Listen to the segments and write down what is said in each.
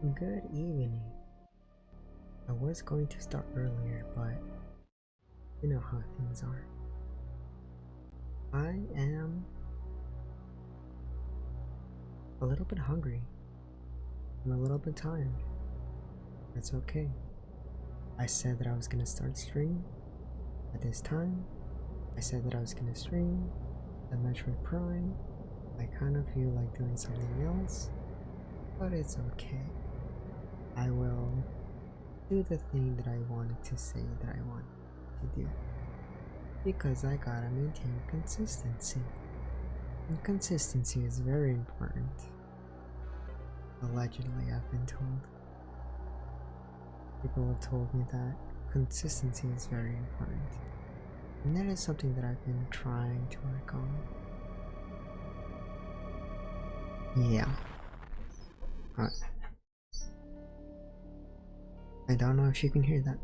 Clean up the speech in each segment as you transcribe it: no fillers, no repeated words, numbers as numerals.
Good evening. I was going to start earlier, but you know how things are. I am a little bit hungry. I'm a little bit tired. That's okay. I said that I was gonna start stream at this time. I said that I was gonna stream the Metroid Prime. I kind of feel like doing something else, but it's okay. I will do the thing that I wanted to say that I want to do. Because I gotta maintain consistency. And consistency is very important. Allegedly, I've been told. People have told me that consistency is very important. And that is something that I've been trying to work on. Yeah. I don't know if you can hear that.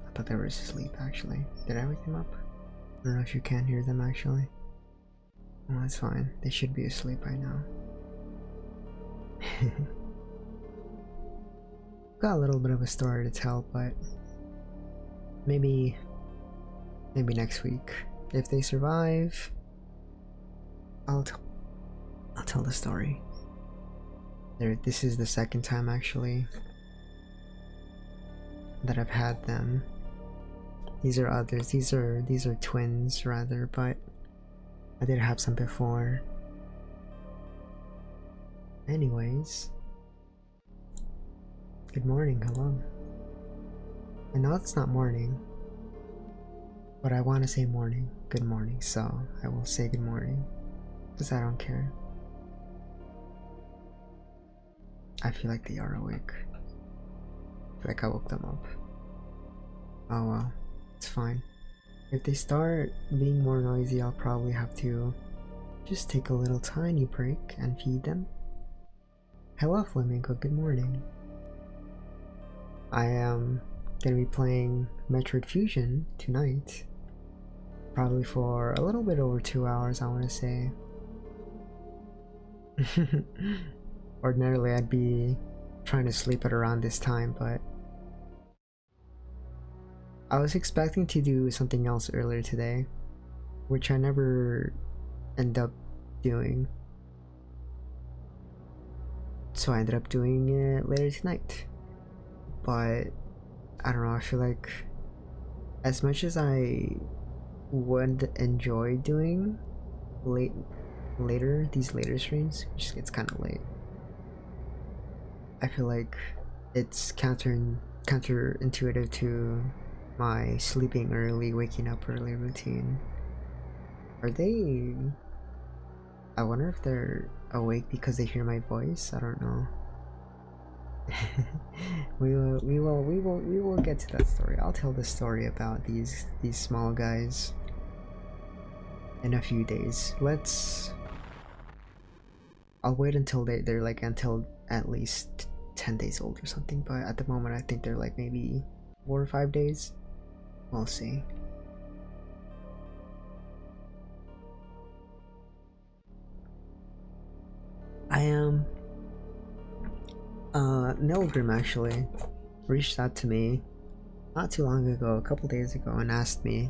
I thought they were asleep actually. Did I wake them up? I don't know if you can hear them actually. Well, that's fine. They should be asleep by now. Got a little bit of a story to tell, but maybe next week. If they survive, I'll tell the story. This is the second time actually that I've had them. These are others. These are twins rather, but I did have some before. Anyways, good morning. Hello. I know it's not morning, but I want to say morning. Good morning, so I will say good morning because I don't care. I feel like they are awake. I feel like I woke them up. Oh well, it's fine. If they start being more noisy, I'll probably have to just take a little tiny break and feed them. Hello Flamingo, good morning. I am gonna be playing Metroid Fusion tonight. Probably for a little bit over 2 hours, I want to say. Ordinarily I'd be trying to sleep at around this time, but I was expecting to do something else earlier today, which I never end up doing. So I ended up doing it later tonight. But I don't know, I feel like as much as I would enjoy doing these later streams, it just gets kind of late. I feel like it's counterintuitive to my sleeping early, waking up early routine. Are they... I wonder if they're awake because they hear my voice? I don't know. we will get to that story. I'll tell the story about these small guys in a few days. I'll wait until they're like until at least 10 days old or something, but at the moment I think they're like maybe 4 or 5 days. We'll see. I am Nilgrim actually reached out to me not too long ago, a couple days ago, and asked me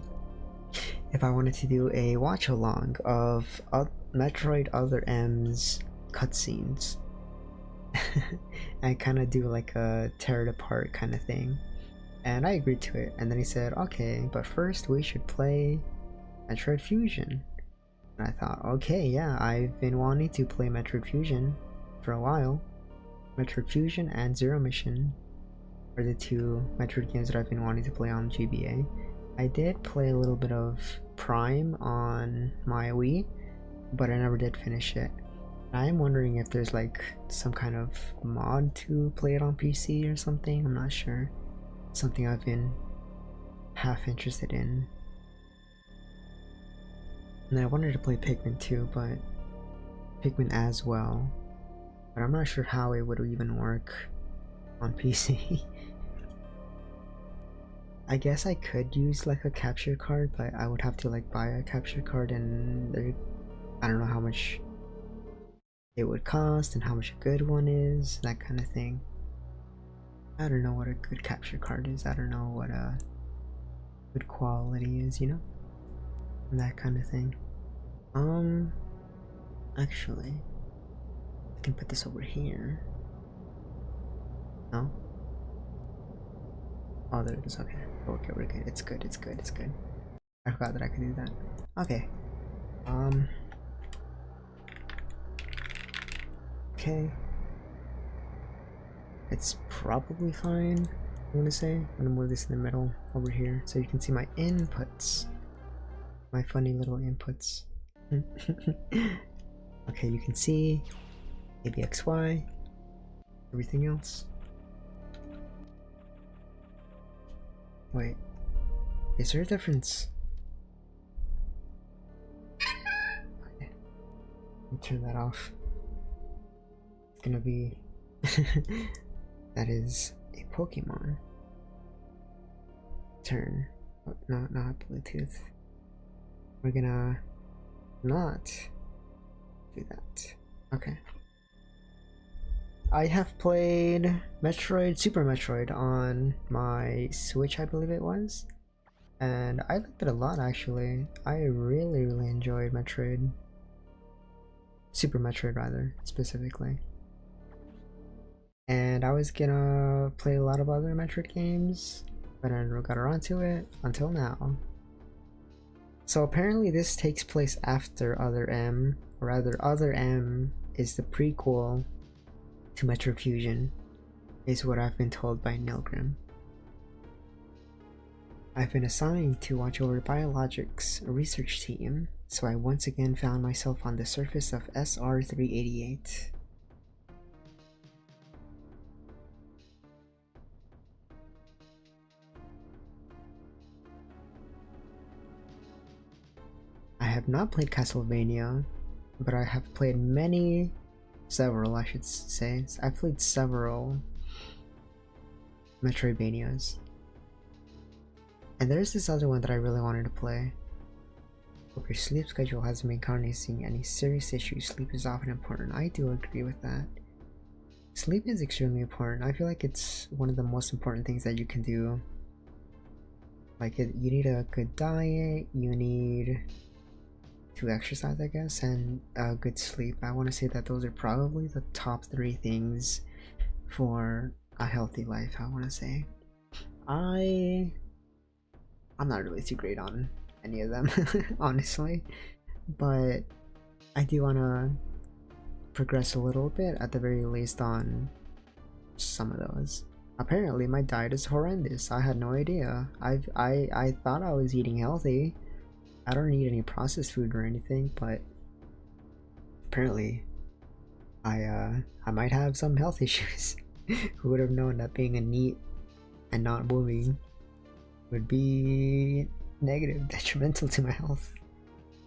if I wanted to do a watch along of Metroid Other M's cutscenes. I kind of do like a tear it apart kind of thing, and I agreed to it. And then he said, okay, but first we should play Metroid Fusion. And I thought, okay, yeah, I've been wanting to play Metroid Fusion for a while. Metroid Fusion and Zero Mission are the two Metroid games that I've been wanting to play on GBA. I did play a little bit of Prime on my Wii, but I never did finish it. I'm wondering if there's like some kind of mod to play it on PC or something. I'm not sure. Something I've been half interested in. And I wanted to play Pikmin too, but Pikmin as well. But I'm not sure how it would even work on PC. I guess I could use like a capture card, but I would have to like buy a capture card, and I don't know how much it would cost and how much a good one is, that kind of thing. I don't know what a good capture card is. I don't know what a good quality is, you know? And that kind of thing. Actually, I can put this over here. No? Oh, there it is. Okay. Okay, we're good. It's good. It's good. It's good. I forgot that I could do that. Okay. Okay. It's probably fine, I want to say. I'm gonna move this in the middle over here so you can see my inputs. My funny little inputs. Okay, you can see ABXY, everything else. Wait, is there a difference? Okay. Let me turn that off. It's gonna be that is a Pokemon. Turn. Oh, not Bluetooth. We're gonna not do that. Okay. I have played Super Metroid on my Switch, I believe it was. And I liked it a lot, actually. I really enjoyed Metroid. Super Metroid, rather, specifically. And I was gonna play a lot of other Metroid games, but I never got around to it until now. So apparently this takes place after Other M, or rather Other M is the prequel to Metroid Fusion, is what I've been told by Nilgrim. I've been assigned to watch over Biologics research team, so I once again found myself on the surface of SR-388. I have not played Castlevania, but I have played several I should say. I've played several Metroidvanias. And there's this other one that I really wanted to play. Hope your sleep schedule hasn't been causing any serious issues. Sleep is often important. I do agree with that. Sleep is extremely important. I feel like it's one of the most important things that you can do. Like, you need a good diet, you need to exercise, I guess, and good sleep. I want to say that those are probably the top 3 things for a healthy life, I want to say. I'm not really too great on any of them, honestly, but I do want to progress a little bit, at the very least, on some of those. Apparently my diet is horrendous. I had no idea. I thought I was eating healthy. I don't eat any processed food or anything, but apparently I might have some health issues. Who would have known that being a NEET and not moving would be negative, detrimental to my health.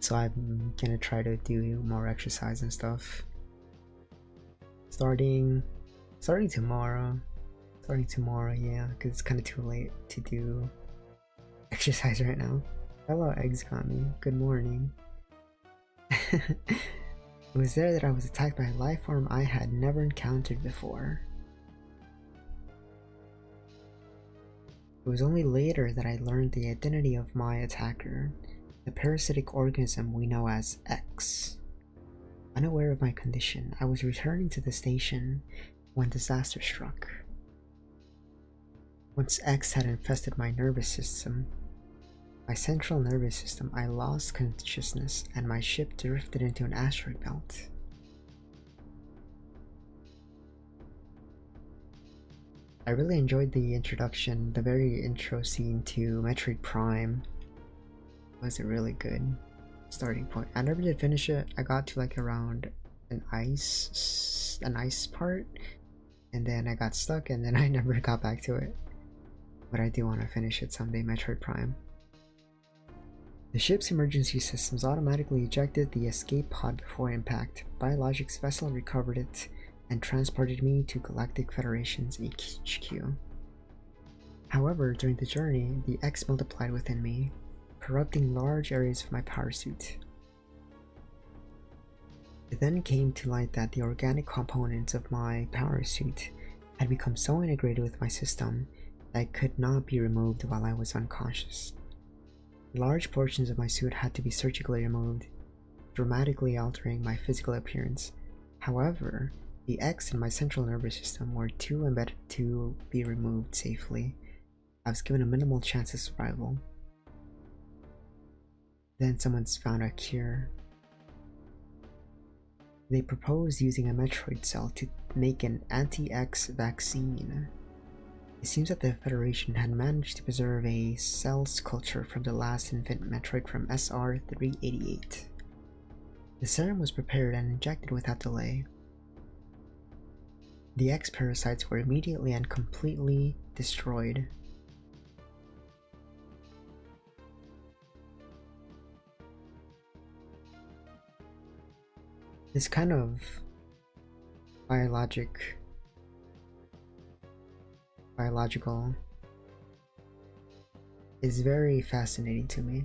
So I'm gonna try to do more exercise and stuff. Starting tomorrow. Yeah, because it's kind of too late to do exercise right now. Hello, Eggs got me. Good morning. It was there that I was attacked by a life form I had never encountered before. It was only later that I learned the identity of my attacker, the parasitic organism we know as X. Unaware of my condition, I was returning to the station when disaster struck. Once X had infested my nervous system, my central nervous system, I lost consciousness and my ship drifted into an asteroid belt. I really enjoyed the introduction, the very intro scene to Metroid Prime. It was a really good starting point. I never did finish it. I got to like around an ice part, and then I got stuck, and then I never got back to it. But I do want to finish it someday, Metroid Prime. The ship's emergency systems automatically ejected the escape pod before impact. Biologics vessel recovered it and transported me to Galactic Federation's HQ. However, during the journey, the X multiplied within me, corrupting large areas of my power suit. It then came to light that the organic components of my power suit had become so integrated with my system that it could not be removed while I was unconscious. Large portions of my suit had to be surgically removed, dramatically altering my physical appearance. However, the X in my central nervous system were too embedded to be removed safely. I was given a minimal chance of survival. Then someone's found a cure. They proposed using a METROID cell to make an anti-X vaccine. It seems that the Federation had managed to preserve a cell's culture from the last infant METROID from SR-388. The serum was prepared and injected without delay. The X parasites were immediately and completely destroyed. This kind of biological is very fascinating to me.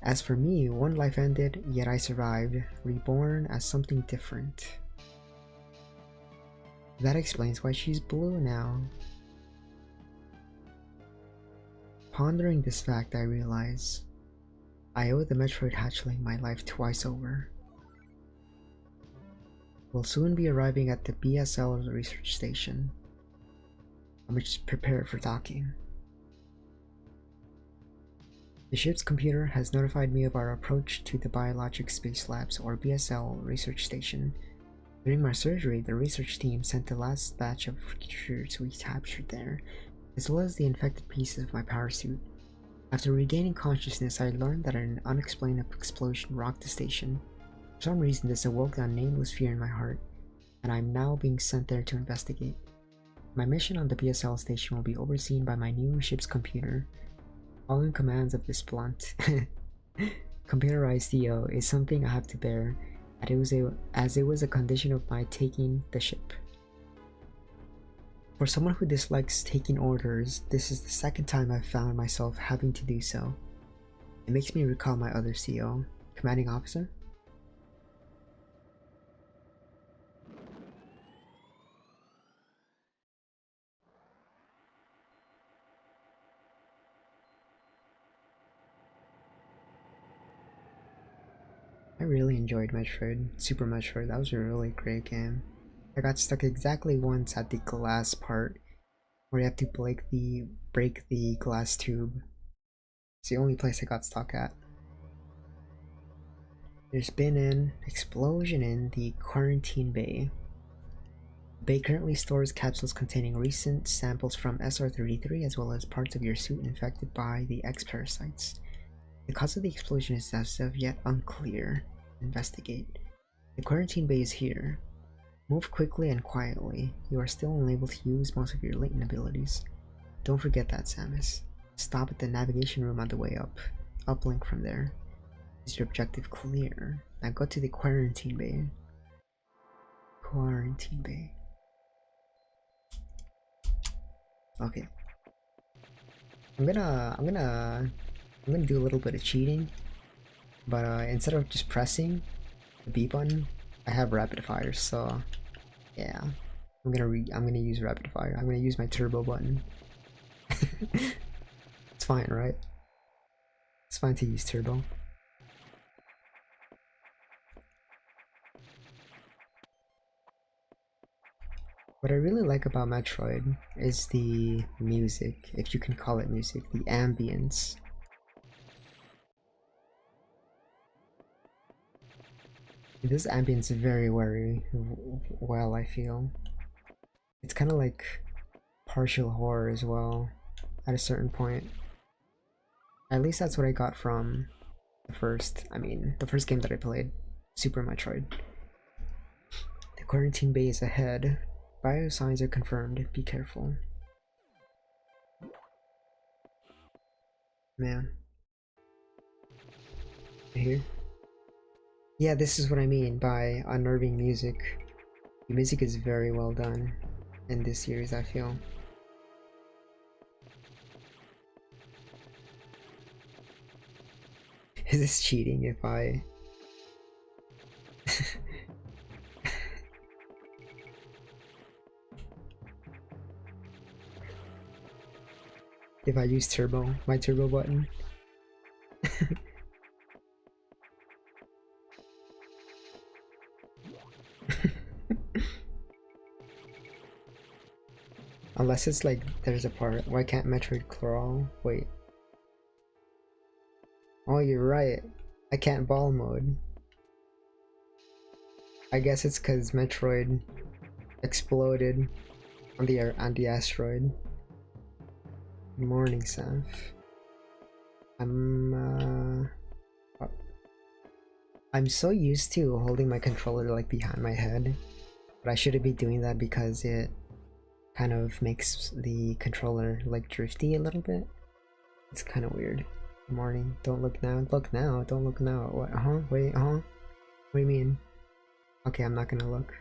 As for me, one life ended, yet I survived, reborn as something different. That explains why she's blue now. Pondering this fact, I realize I owe the METROID hatchling my life twice over. We'll soon be arriving at the BSL research station. I'm just prepared for docking. The ship's computer has notified me of our approach to the Biologic Space Labs, or BSL, research station. During my surgery, the research team sent the last batch of creatures we captured there, as well as the infected pieces of my power suit. After regaining consciousness, I learned that an unexplained explosion rocked the station. For some reason, this awoke a nameless fear in my heart, and I'm now being sent there to investigate. My mission on the BSL station will be overseen by my new ship's computer. Following commands of this blunt, computerized CEO is something I have to bear, as it was a condition of my taking the ship. For someone who dislikes taking orders, this is the second time I've found myself having to do so. It makes me recall my other CEO, commanding officer. I really enjoyed Metroid, Super Metroid. That was a really great game. I got stuck exactly once at the glass part, where you have to break the glass tube. It's the only place I got stuck at. There's been an explosion in the quarantine bay. The bay currently stores capsules containing recent samples from SR-33 as well as parts of your suit infected by the X parasites. The cause of the explosion is as of yet unclear. Investigate. The quarantine bay is here. Move quickly and quietly. You are still unable to use most of your latent abilities. Don't forget that, Samus. Stop at the navigation room on the way up. Uplink from there. Is your objective clear? Now go to the quarantine bay. Quarantine bay. Okay. I'm gonna do a little bit of cheating, but instead of just pressing the B button, I have rapid fire, so yeah, I'm gonna use rapid fire. I'm gonna use my turbo button. It's fine, right? It's fine to use turbo. What I really like about Metroid is the music, if you can call it music, the ambience. This ambience very well, I feel. It's kind of like partial horror as well, at a certain point. At least that's what I got from the first game that I played, Super Metroid. The quarantine bay is ahead. Bio signs are confirmed, be careful. Man. Here? Yeah, this is what I mean by unnerving music. The music is very well done in this series, I feel. Is this cheating if I... If I use turbo, my turbo button. Unless it's like there's a part. Why can't Metroid crawl? Wait. Oh, you're right. I can't ball mode. I guess it's because Metroid exploded on the asteroid. Good morning, Saf. I'm so used to holding my controller like behind my head, but I shouldn't be doing that because it kind of makes the controller like drifty a little bit. It's kind of weird. Good morning. Don't look now. Look now. Don't look now. What? Wait. What do you mean? Okay, I'm not gonna look.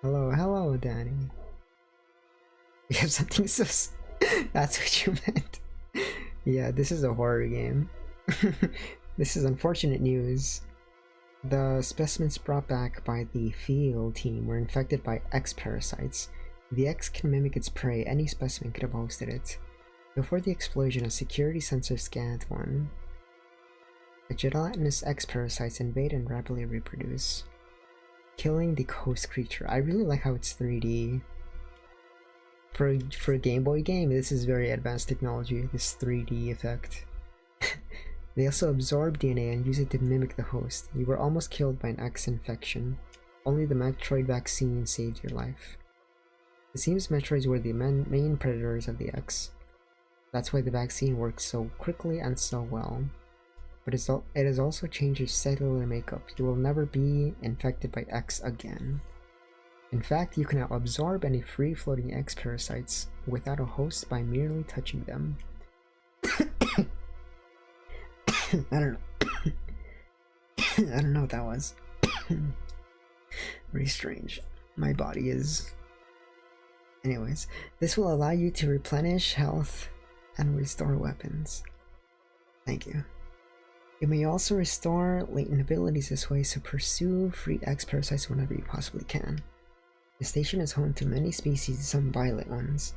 Hello, Danny. You have something so. That's what you meant. Yeah, this is a horror game. This is unfortunate news. The specimens brought back by the field team were infected by X parasites. The X can mimic its prey. Any specimen could have hosted it. Before the explosion, a security sensor scanned one. The gelatinous X parasites invade and rapidly reproduce, killing the host creature. I really like how it's 3D. For a Game Boy game, this is very advanced technology, this 3D effect. They also absorb DNA and use it to mimic the host. You were almost killed by an X infection. Only the METROID vaccine saved your life. It seems Metroids were the main predators of the X. That's why the vaccine works so quickly and so well. But it has also changed your cellular makeup. You will never be infected by X again. In fact, you can now absorb any free-floating X parasites without a host by merely touching them. I don't know. I don't know what that was. Very strange. My body is... Anyways, this will allow you to replenish health and restore weapons. Thank you. You may also restore latent abilities this way, so pursue free X parasites whenever you possibly can. The station is home to many species, some violent ones.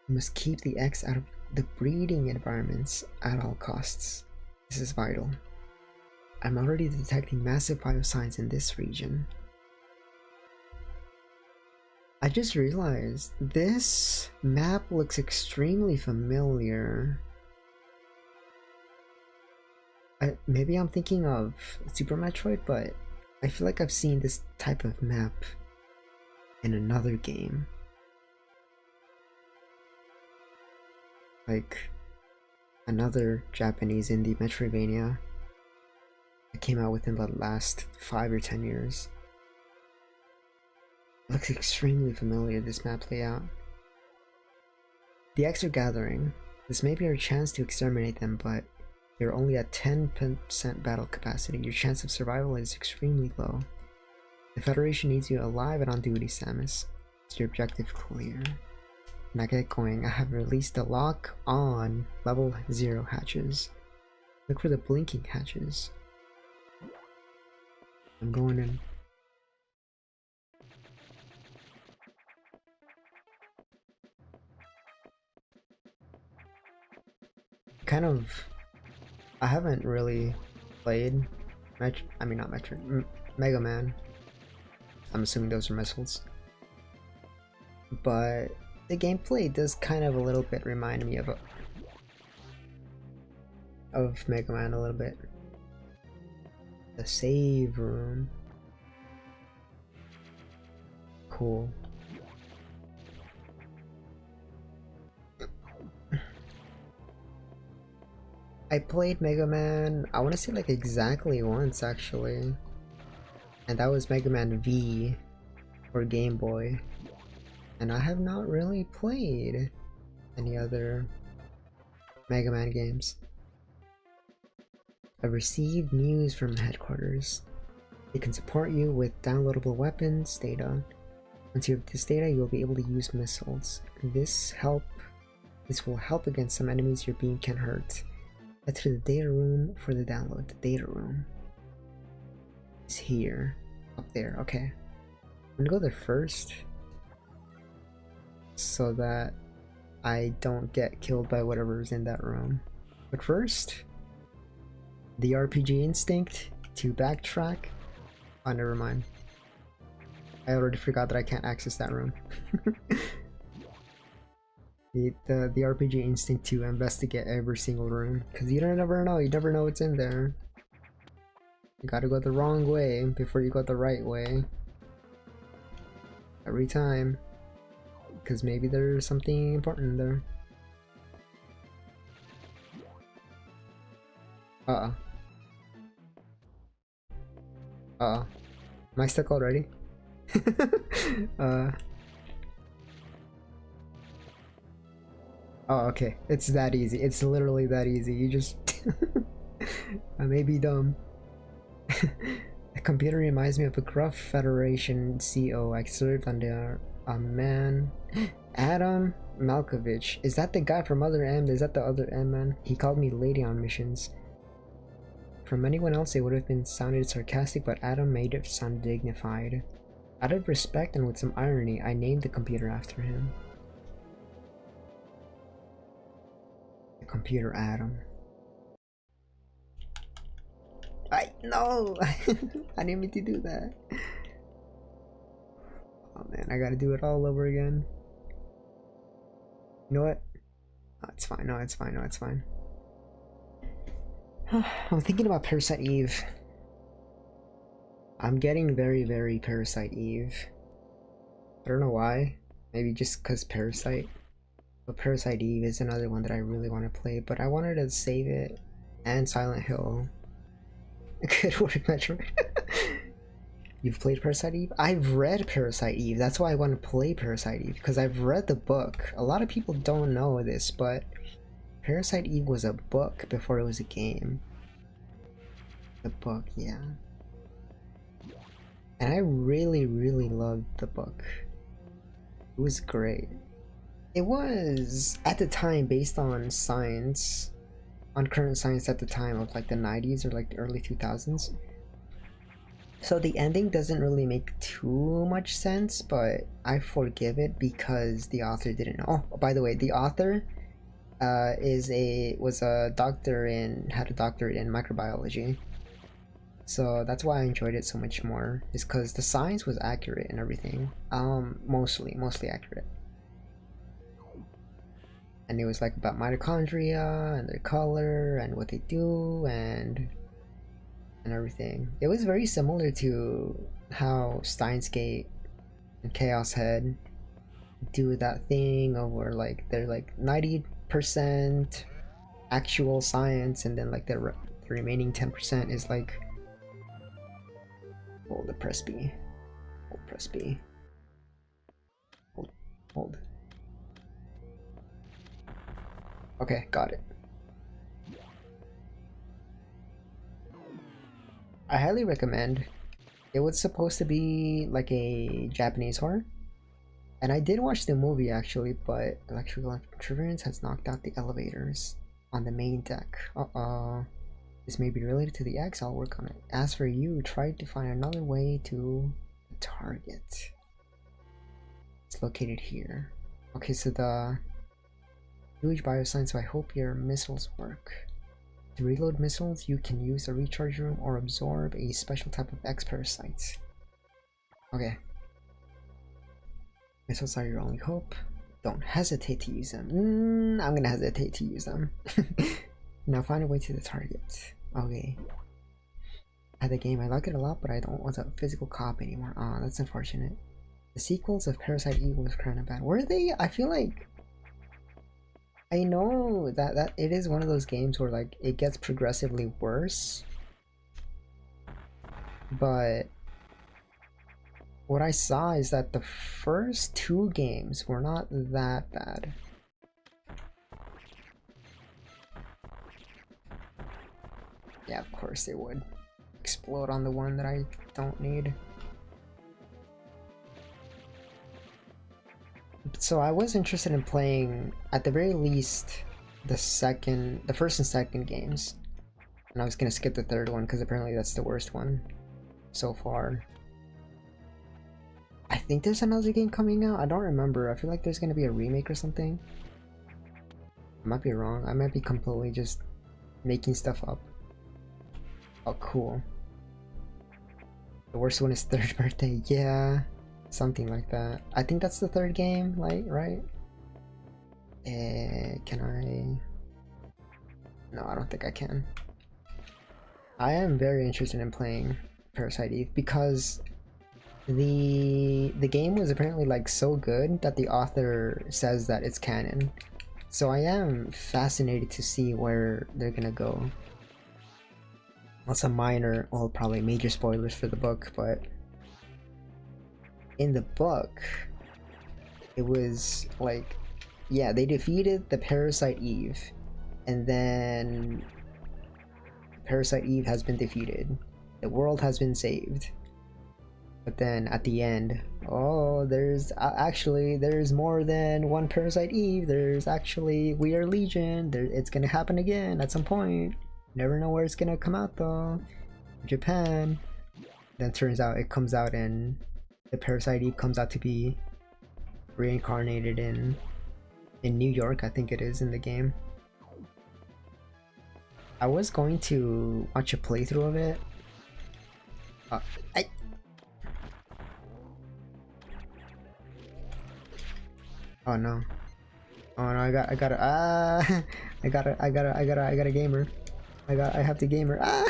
You must keep the X out of the breeding environments at all costs. This is vital. I'm already detecting massive biosigns in this region. I just realized this map looks extremely familiar. Maybe I'm thinking of Super Metroid, but I feel like I've seen this type of map in another game. Like another Japanese indie Metroidvania that came out within the last 5 or 10 years. It looks extremely familiar, this map layout. The X are gathering. This may be our chance to exterminate them, but you're only at 10% battle capacity. Your chance of survival is extremely low. The Federation needs you alive and on duty, Samus. Is your objective clear? Now get going. I have released the lock on level 0 hatches. Look for the blinking hatches. I'm going in. I haven't really played Mega Man. I'm assuming those are missiles. But the gameplay does kind of a little bit remind me of Mega Man a little bit. The save room. Cool. I played Mega Man, I want to say like exactly once actually. And that was Mega Man V for Game Boy. And I have not really played any other Mega Man games. I've received news from headquarters. They can support you with downloadable weapons data. Once you have this data, you'll be able to use missiles. This will help against some enemies your beam can hurt. Head to the data room for the download. The data room. is here. Up there, okay. I'm gonna go there first. So that I don't get killed by whatever's in that room. But first, the RPG instinct to backtrack. Oh, never mind. I already forgot that I can't access that room. the RPG instinct to investigate every single room, because you never know what's in there. You gotta go the wrong way before you go the right way. Every time. Because maybe there's something important in there. Uh-oh. Uh-oh. Am I stuck already? Oh, okay. It's that easy. It's literally that easy. You just... I may be dumb. The computer reminds me of a gruff Federation CO I served under a man. Adam Malkovich. Is that the guy from Other M? Is that the Other M man? He called me lady on missions. From anyone else it would have been sounded sarcastic, but Adam made it sound dignified. Out of respect and with some irony, I named the computer after him. The computer Adam. No! I didn't mean to do that. Oh man, I gotta do it all over again. You know what? Oh, it's fine. No, it's fine. No, it's fine. I'm thinking about Parasite Eve. I'm getting very, very Parasite Eve. I don't know why. Maybe just because Parasite. But Parasite Eve is another one that I really want to play. But I wanted to save it. And Silent Hill. Good work, Metroid. You've played Parasite Eve? I've read Parasite Eve. That's why I want to play Parasite Eve. Because I've read the book. A lot of people don't know this, but Parasite Eve was a book before it was a game. The book, yeah. And I really, really loved the book. It was great. It was, at the time, based on science, on current science at the time of like the 90s or like the early 2000s. So the ending doesn't really make too much sense, but I forgive it because the author didn't know. Oh, by the way, the author was a doctor had a doctorate in microbiology. So that's why I enjoyed it so much more, is because the science was accurate and everything. Mostly accurate. And it was like about mitochondria and their color and what they do and everything. It was very similar to how Steins Gate and Chaos Head do that thing of where like they're like 90% actual science, and then like the remaining 10% is like hold the press B. Hold press B. Hold. Okay, got it. I highly recommend. It was supposed to be like a Japanese horror. And I did watch the movie actually, but electrical interference has knocked out the elevators on the main deck. Uh-oh. This may be related to the X, I'll work on it. As for you, try to find another way to the target. It's located here. Okay, so the huge bioscience, so I hope your missiles work. To reload missiles, you can use a recharge room or absorb a special type of X parasites. Okay. Missiles are your only hope. Don't hesitate to use them. I'm gonna hesitate to use them. Now find a way to the target. Okay. At the game, I like it a lot, but I don't want a physical copy anymore. Ah, that's unfortunate. The sequels of Parasite Eve was kind of bad. Were they? I feel like I know that it is one of those games where like it gets progressively worse, but what I saw is that the first two games were not that bad. Yeah, of course they would explode on the one that I don't need. So I was interested in playing, at the very least, the first and second games, and I was gonna skip the third one because apparently that's the worst one. so far. I think there's another game coming out. I don't remember. I feel like there's gonna be a remake or something. I might be wrong. I might be completely just making stuff up. Oh, cool. The worst one is third birthday. Yeah, something like that. I think that's the third game, like, right? Can I? No, I don't think I can. I am very interested in playing Parasite Eve because the game was apparently like so good that the author says that it's canon. So I am fascinated to see where they're gonna go. Well, some minor, well, probably major spoilers for the book, but in the book, it was like, yeah, they defeated the Parasite Eve, and then Parasite Eve has been defeated. The world has been saved. But then at the end, oh, there's actually, there's more than one Parasite Eve. There's actually, we are Legion. It's gonna happen again at some point. Never know where it's gonna come out though. Japan. Then turns out it comes out and the Parasite Eve comes out to be reincarnated in New York, I think it is in the game. I was going to watch a playthrough of it. Oh no. Oh no, I got a gamer. I have the gamer. Ah!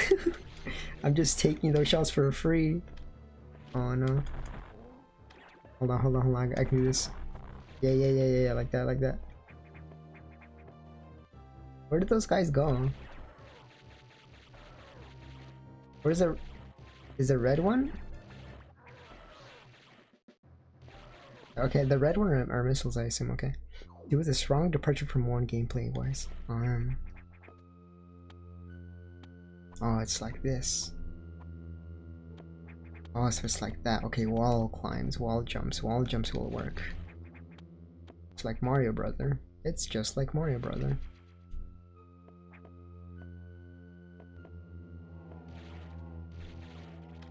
I'm just taking those shots for free. Oh no. Hold on. I can do this. Yeah, like that. Where did those guys go? Where's the... Is the red one? Okay, the red one are missiles, I assume, okay. It was a strong departure from one gameplay-wise. Oh, it's like this. Oh, so it's like that. Okay, wall climbs, wall jumps will work. It's like Mario Brother. It's just like Mario Brother.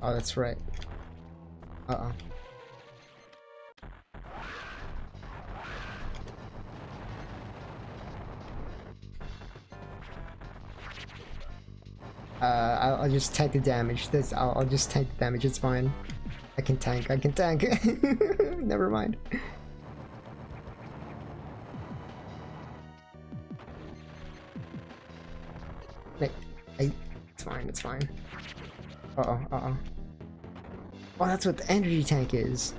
Oh, that's right. I'll just tank the damage. I'll just tank the damage. It's fine. I can tank. Never mind. Wait, it's fine. Oh, that's what the energy tank is.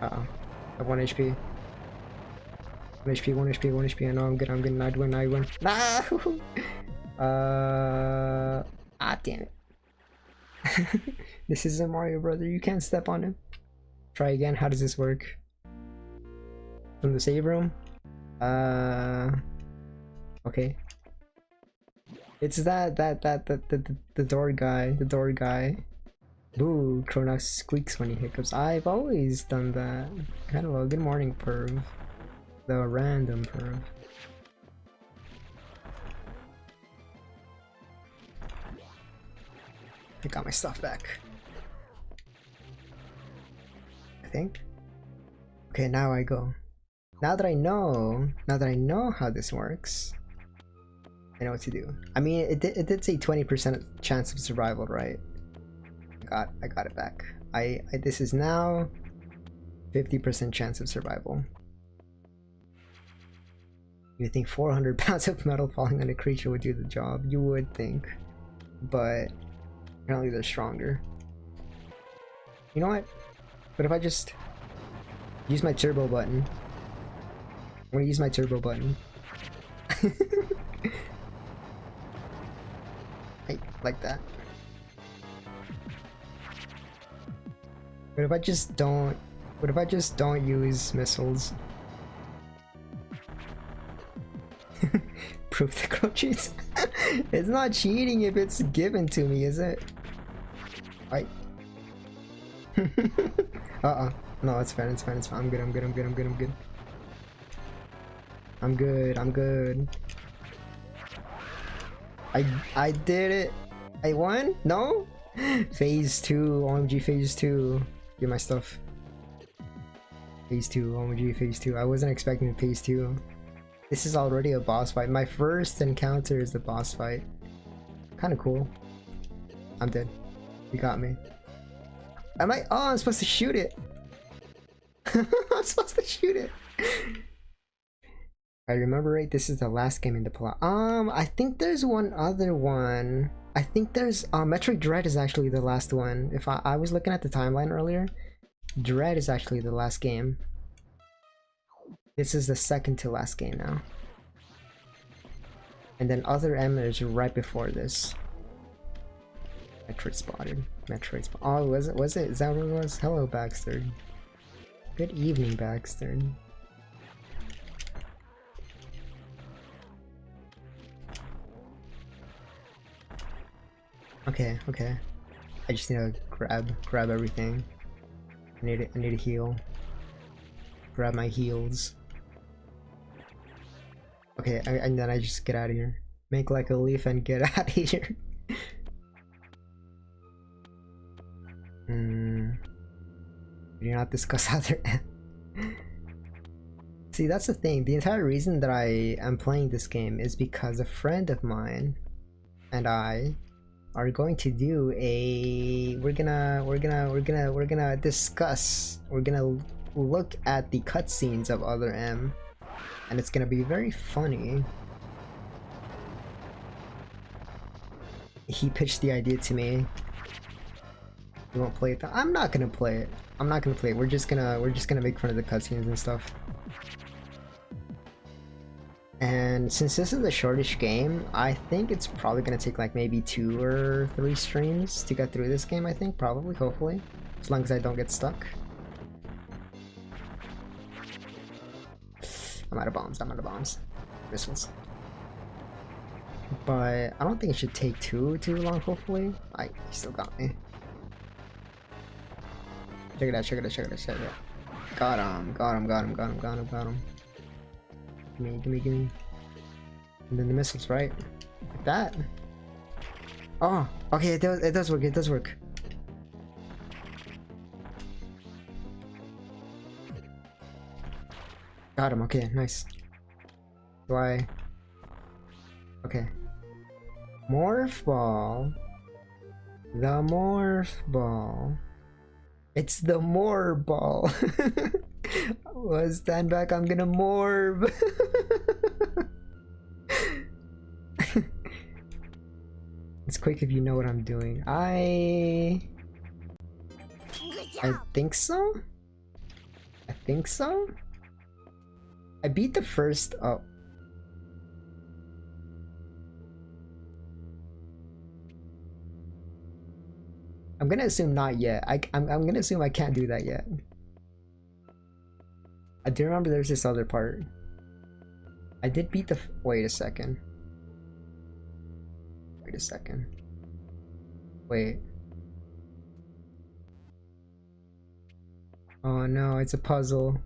I have 1 HP. 1 HP. I know I'm good. I'd win. No! Damn it. This isn't Mario Brother. You can't step on him. Try again. How does this work? From the save room? Okay. It's the door guy. Boo, Kronox squeaks when he hiccups. I've always done that. Hello, good morning, perv. The random perv. I got my stuff back. I think. Okay, now I go. Now that I know how this works, I know what to do. I mean, it did say 20% chance of survival, right? I got it back. This is now 50% chance of survival. You think 400 pounds of metal falling on a creature would do the job? You would think, but apparently they're stronger. You know what? What if I just use my turbo button? I'm gonna use my turbo button. Like that. What if I just don't use missiles? Proof the crow cheats. It's not cheating if it's given to me, is it? Right. No, it's fine. I'm good. I did it. I won? No? Phase 2, OMG phase 2. Get my stuff. Phase 2, OMG phase 2. I wasn't expecting phase 2. This is already a boss fight. My first encounter is the boss fight. Kinda cool. I'm dead. You got me. Am I? Oh, I'm supposed to shoot it. I'm supposed to shoot it. I remember right, this is the last game in the plot. I think there's one other one. I think there's Metroid Dread is actually the last one. If I was looking at the timeline earlier, Dread is actually the last game. This is the second to last game now. And then Other M is right before this. Metroid spotted. Metroid spotted. Oh, was it? Is that what it was? Hello, Baxter. Good evening, Baxter. Okay, okay. I just need to grab everything. I need to heal. Grab my heals. Okay, and then I just get out of here. Make like a leaf and get out of here. Do not discuss other. See, that's the thing. The entire reason that I am playing this game is because a friend of mine and I are going to do a we're gonna discuss, we're gonna look at the cutscenes of Other M, and it's gonna be very funny. He pitched the idea to me. You won't play it. I'm not gonna play it. I'm not gonna play it. We're just gonna make fun of the cutscenes and stuff. And since this is the shortish game, I think it's probably gonna take like maybe 2 or 3 streams to get through this game. I think probably, hopefully, as long as I don't get stuck. I'm out of bombs. I'm out of bombs. Missiles. But I don't think it should take too long. Hopefully, he still got me. Check it out, check it out, check it out, check it out. Got him. Gimme. And then the missiles, right? Like that. Oh, okay, it does work. Got him, okay, nice. Okay. Morph ball. The morph ball. It's the morph ball. Well, stand back, I'm gonna morph. It's quick if you know what I'm doing. I think so? I beat the first. Oh. I'm gonna assume not yet. I'm gonna assume I can't do that yet. I do remember there's this other part. I did beat the. Wait a second. Wait. Oh no, it's a puzzle.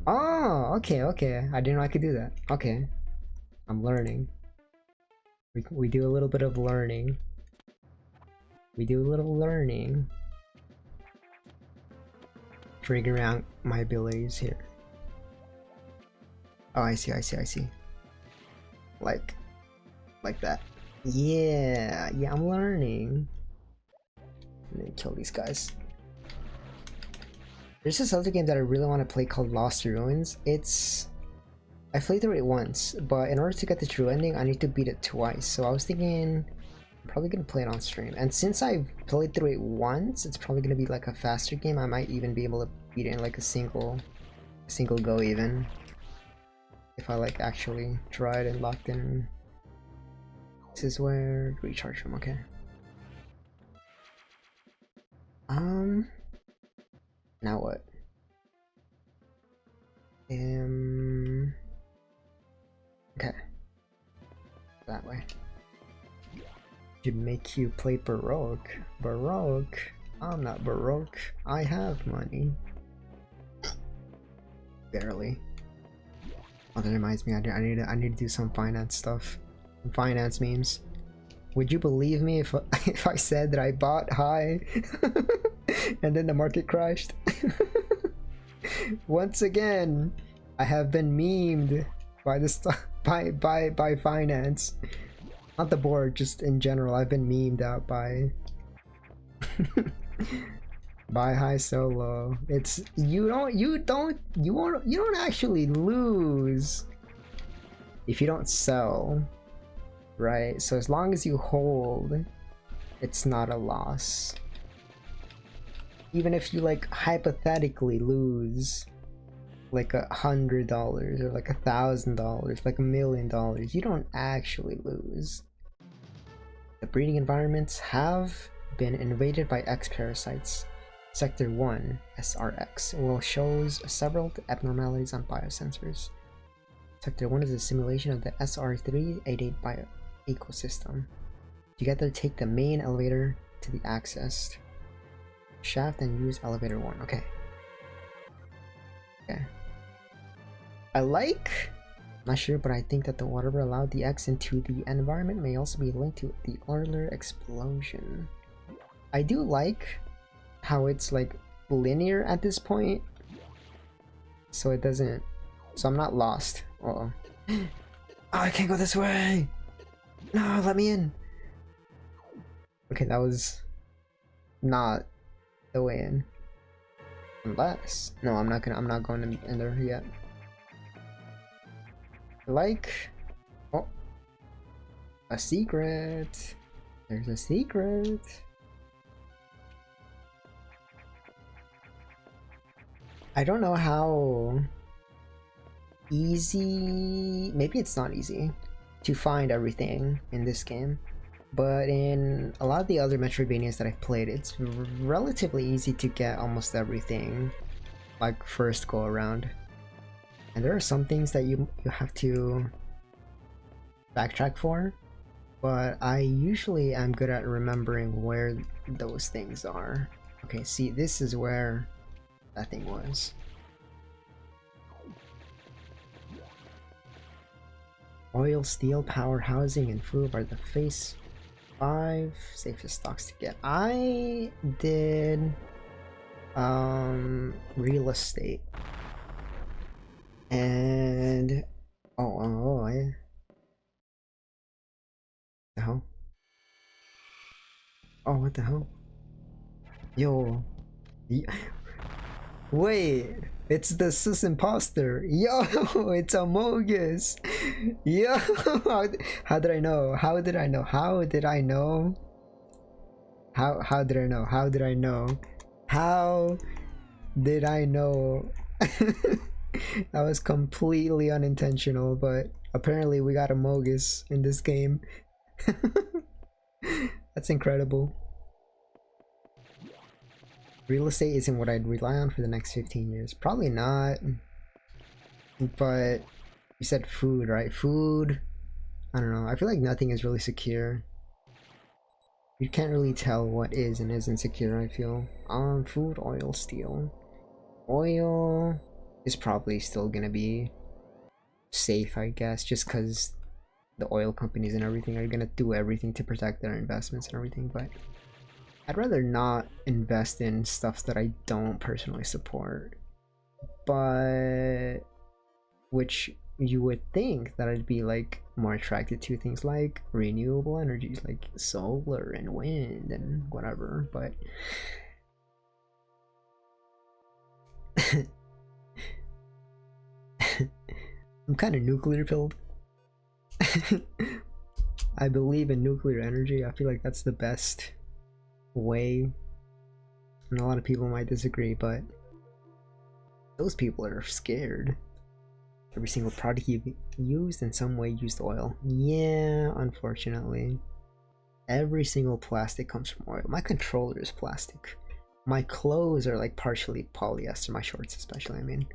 Oh, okay. I didn't know I could do that. Okay. I'm learning. We do a little bit of learning. Figuring out my abilities here. Oh, I see. Like that. Yeah, I'm learning. And then kill these guys. There's this other game that I really want to play called Lost Ruins. I played through it once, but in order to get the true ending, I need to beat it twice. So I was thinking I'm probably gonna play it on stream. And since I've played through it once, it's probably gonna be like a faster game. I might even be able to beat it in like a single go even. If I like actually tried and locked in. This is where recharge from, okay. Now what? Okay. That way. Should make you play Baroque. Baroque? I'm not Baroque. I have money. Barely. Oh, that reminds me, I need to do some finance stuff. Some finance memes. Would you believe me if if I said that I bought high and then the market crashed? Once again, I have been memed by the by finance. Not the board, just in general. I've been memed out by buy high, sell low. It's you don't actually lose if you don't sell, right? So as long as you hold, it's not a loss. Even if you like hypothetically lose like $100 or like $1,000, like $1 million, you don't actually lose. The breeding environments have been invaded by X parasites. Sector 1 SRX will shows several abnormalities on biosensors. Sector 1 is a simulation of the SR388 bio ecosystem. Together take the main elevator to the accessed shaft and use elevator 1. Okay. Okay. I'm not sure, but I think that the whatever allowed the X into the environment may also be linked to the Euler explosion. I do like how it's like linear at this point, so it doesn't, so I'm not lost. Uh-oh. Oh, I can't go this way. No, let me in. Okay, that was not the way in. Unless, no, I'm not going in there yet. Like, oh, a secret. There's a secret. I don't know how easy, maybe it's not easy to find everything in this game, but in a lot of the other Metroidvanias that I've played, it's relatively easy to get almost everything like first go around. And there are some things that you have to backtrack for, but I usually am good at remembering where those things are. Okay, see, this is where that thing was. Oil, steel, power, housing, and food are the phase 5 safest stocks to get. I did real estate. And the hell? Oh, what the hell? Yo, wait, it's the sus imposter. Yo, it's a Mogus. Yo, how did I know? How did I know? How did I know? How did I know? How did I know? How did I know? That was completely unintentional, but apparently we got a Mogus in this game. That's incredible. Real estate isn't what I'd rely on for the next 15 years. Probably not. But you said food, right? Food, I don't know. I feel like nothing is really secure. You can't really tell what is and isn't secure, I feel. Food, oil, steel. Oil is probably still gonna be safe, I guess, just because the oil companies and everything are gonna do everything to protect their investments and everything, but I'd rather not invest in stuff that I don't personally support. But which you would think that I'd be like more attracted to things like renewable energies like solar and wind and whatever, but I'm kind of nuclear pilled. I believe in nuclear energy. I feel like that's the best way, and a lot of people might disagree, but those people are scared. Every single product you've used in some way used oil. Yeah, unfortunately. Every single plastic comes from oil. My controller is plastic. My clothes are like partially polyester, my shorts especially, I mean.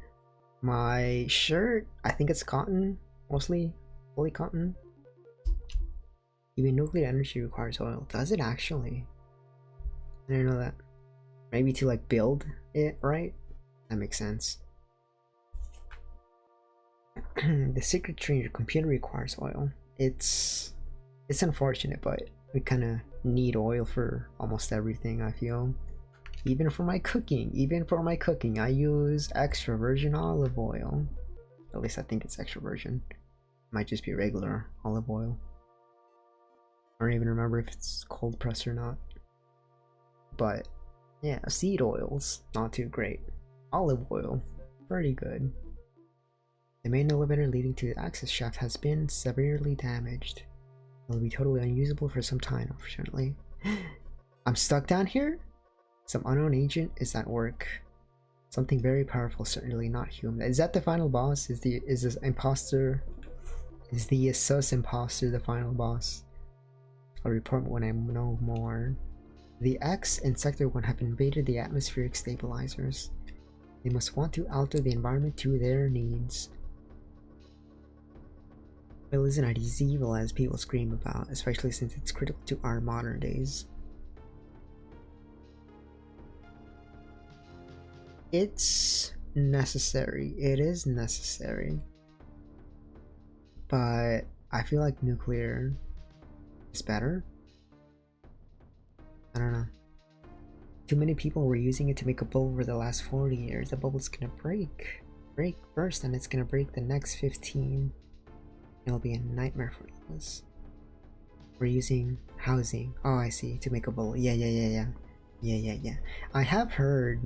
My shirt, I think it's cotton, mostly fully cotton. Even nuclear energy requires oil. Does it actually? I didn't know that. Maybe to like build it, right? That makes sense. The secret tree in your computer requires oil. It's unfortunate, but we kind of need oil for almost everything, I feel. Even for my cooking, I use extra virgin olive oil. At least I think it's extra virgin. Might just be regular olive oil. I don't even remember if it's cold pressed or not. But yeah, seed oils, not too great. Olive oil, pretty good. The main elevator leading to the access shaft has been severely damaged. It will be totally unusable for some time, unfortunately. I'm stuck down here? Some unknown agent is at work. Something very powerful, certainly not human. Is that the final boss? Is this imposter? Is the sus imposter the final boss? I'll report when I know more. The X and Sector 1 have invaded the atmospheric stabilizers. They must want to alter the environment to their needs. Oil isn't as evil as people scream about, especially since it's critical to our modern days. It's necessary. It is necessary. But I feel like nuclear is better. I don't know. Too many people were using it to make a bubble over the last 40 years. The bubble's gonna break first, and it's gonna break the next 15. It'll be a nightmare for us. We're using housing. Oh, I see. To make a bubble. Yeah. I have heard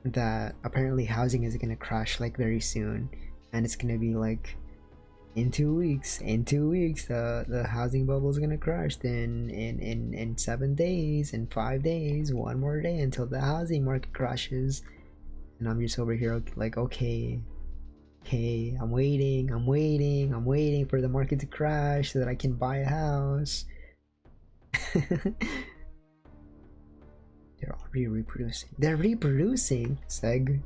that apparently housing is gonna crash like very soon, and it's gonna be like in 2 weeks. In 2 weeks, the housing bubble is gonna crash. Then in 7 days, in 5 days, one more day until the housing market crashes. And I'm just over here like, okay, I'm waiting for the market to crash so that I can buy a house. They're already reproducing. They're reproducing, Seg.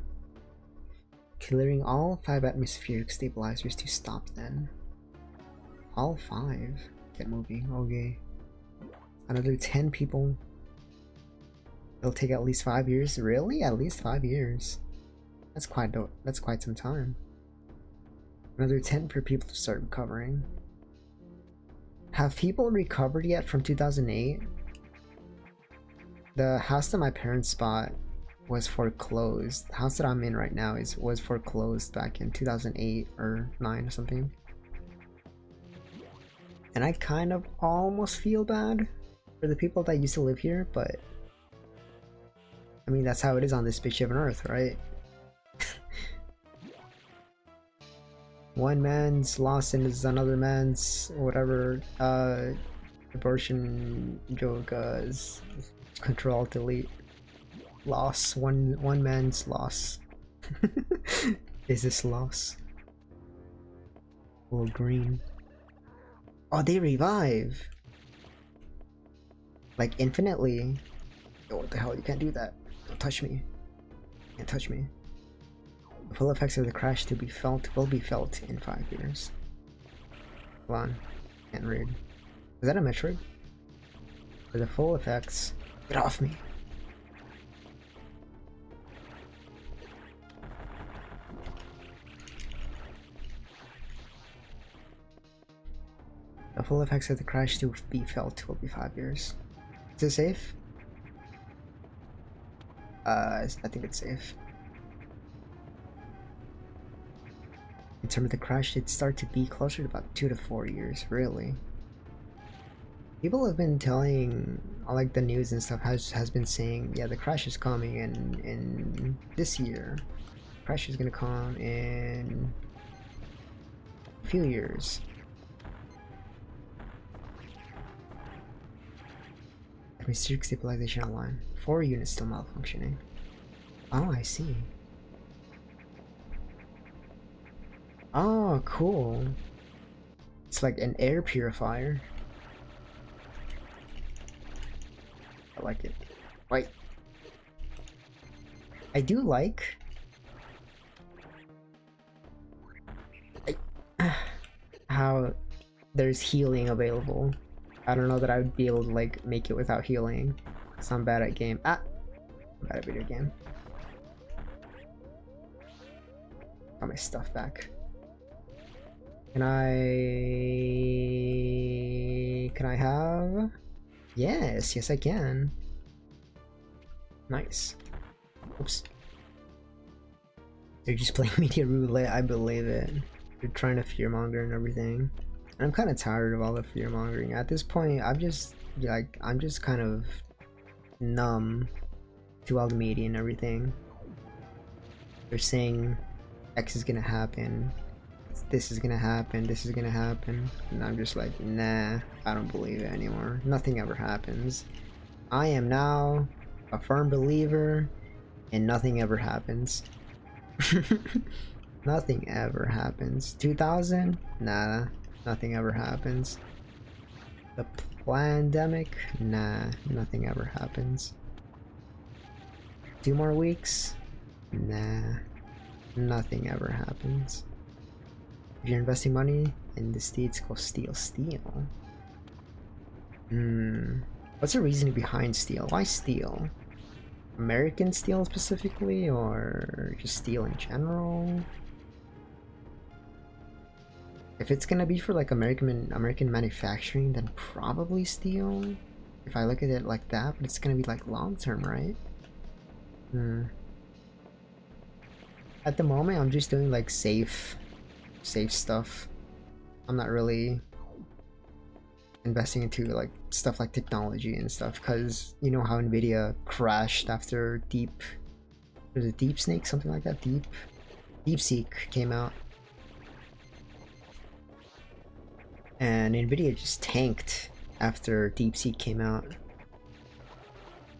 Clearing all 5 atmospheric stabilizers to stop them. All 5? Get moving, okay. Another 10 people. It'll take at least 5 years. Really? At least 5 years. That's quite some time. Another 10 for people to start recovering. Have people recovered yet from 2008? The house that my parents bought was foreclosed. The house that I'm in right now was foreclosed back in 2008 or 9 or something. And I kind of almost feel bad for the people that used to live here, but I mean, that's how it is on this big ship on Earth, right? One man's loss is another man's whatever abortion joke is control delete loss. One man's loss. Is this loss? Or green. Oh, they revive like infinitely. Oh, what the hell, you can't do that. Don't touch me. You can't touch me. The full effects of the crash will be felt in 5 years. Hold on. Can't read. Is that a METROID? For the full effects. Get off me. The full effects of the crash to be felt will be 5 years. Is it safe? I think it's safe. In terms of the crash, it'd start to be closer to about 2 to 4 years, really. People have been telling, like the news and stuff has been saying, yeah, the crash is coming in this year. Crash is gonna come in a few years. Atmospheric stabilization online. 4 units still malfunctioning. Oh, I see. Oh, cool. It's like an air purifier. I like it. Wait. I do like how there's healing available. I don't know that I would be able to like make it without healing. So I'm bad at game. I'm bad at video game. Got my stuff back. Can I have? Yes, yes I can. Nice. Oops. They're just playing media roulette, I believe it. They're trying to fearmonger and everything. And I'm kind of tired of all the fearmongering. At this point, I'm just kind of numb to all the media and everything. They're saying X is gonna happen, this is gonna happen, this is gonna happen, and I'm just like, nah, I don't believe it anymore. Nothing ever happens. I am now a firm believer and nothing ever happens. Nothing ever happens. 2000? Nah, nothing ever happens. The pandemic? Nah, nothing ever happens. 2 more weeks? Nah, nothing ever happens. If you're investing money in the States, go steal. What's the reasoning behind steel? Why steel? American steel specifically, or just steel in general? If it's gonna be for like American manufacturing, then probably steel. If I look at it like that, but it's gonna be like long term, right? At the moment, I'm just doing like safe stuff. I'm not really investing into like stuff like technology and stuff, because you know how Nvidia crashed after was it Deep Snake, something like that? DeepSeek came out, and Nvidia just tanked after DeepSeek came out.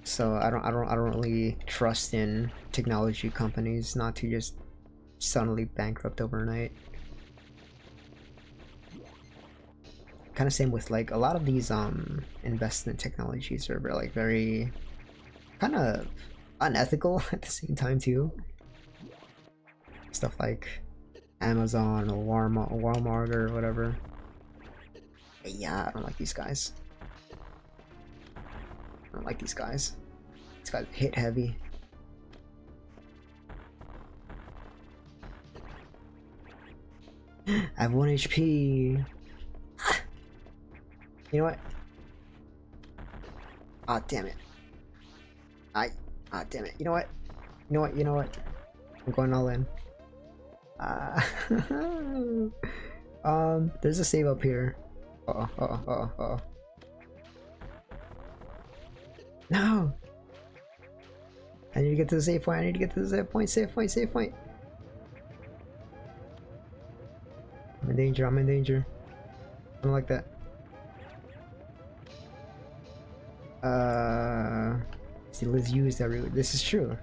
So I don't really trust in technology companies not to just suddenly bankrupt overnight. Kind of same with like a lot of these investment technologies are very kind of unethical at the same time too. Stuff like Amazon or Walmart or whatever. But yeah, I don't like these guys. I don't like these guys. These guys hit heavy. I have 1 HP. You know what? Ah, damn it. Damn it. You know what? You know what? I'm going all in. There's a save up here. Uh-oh. No! I need to get to the save point. Save point. I'm in danger. I don't like that. Steel is used everywhere. This is true.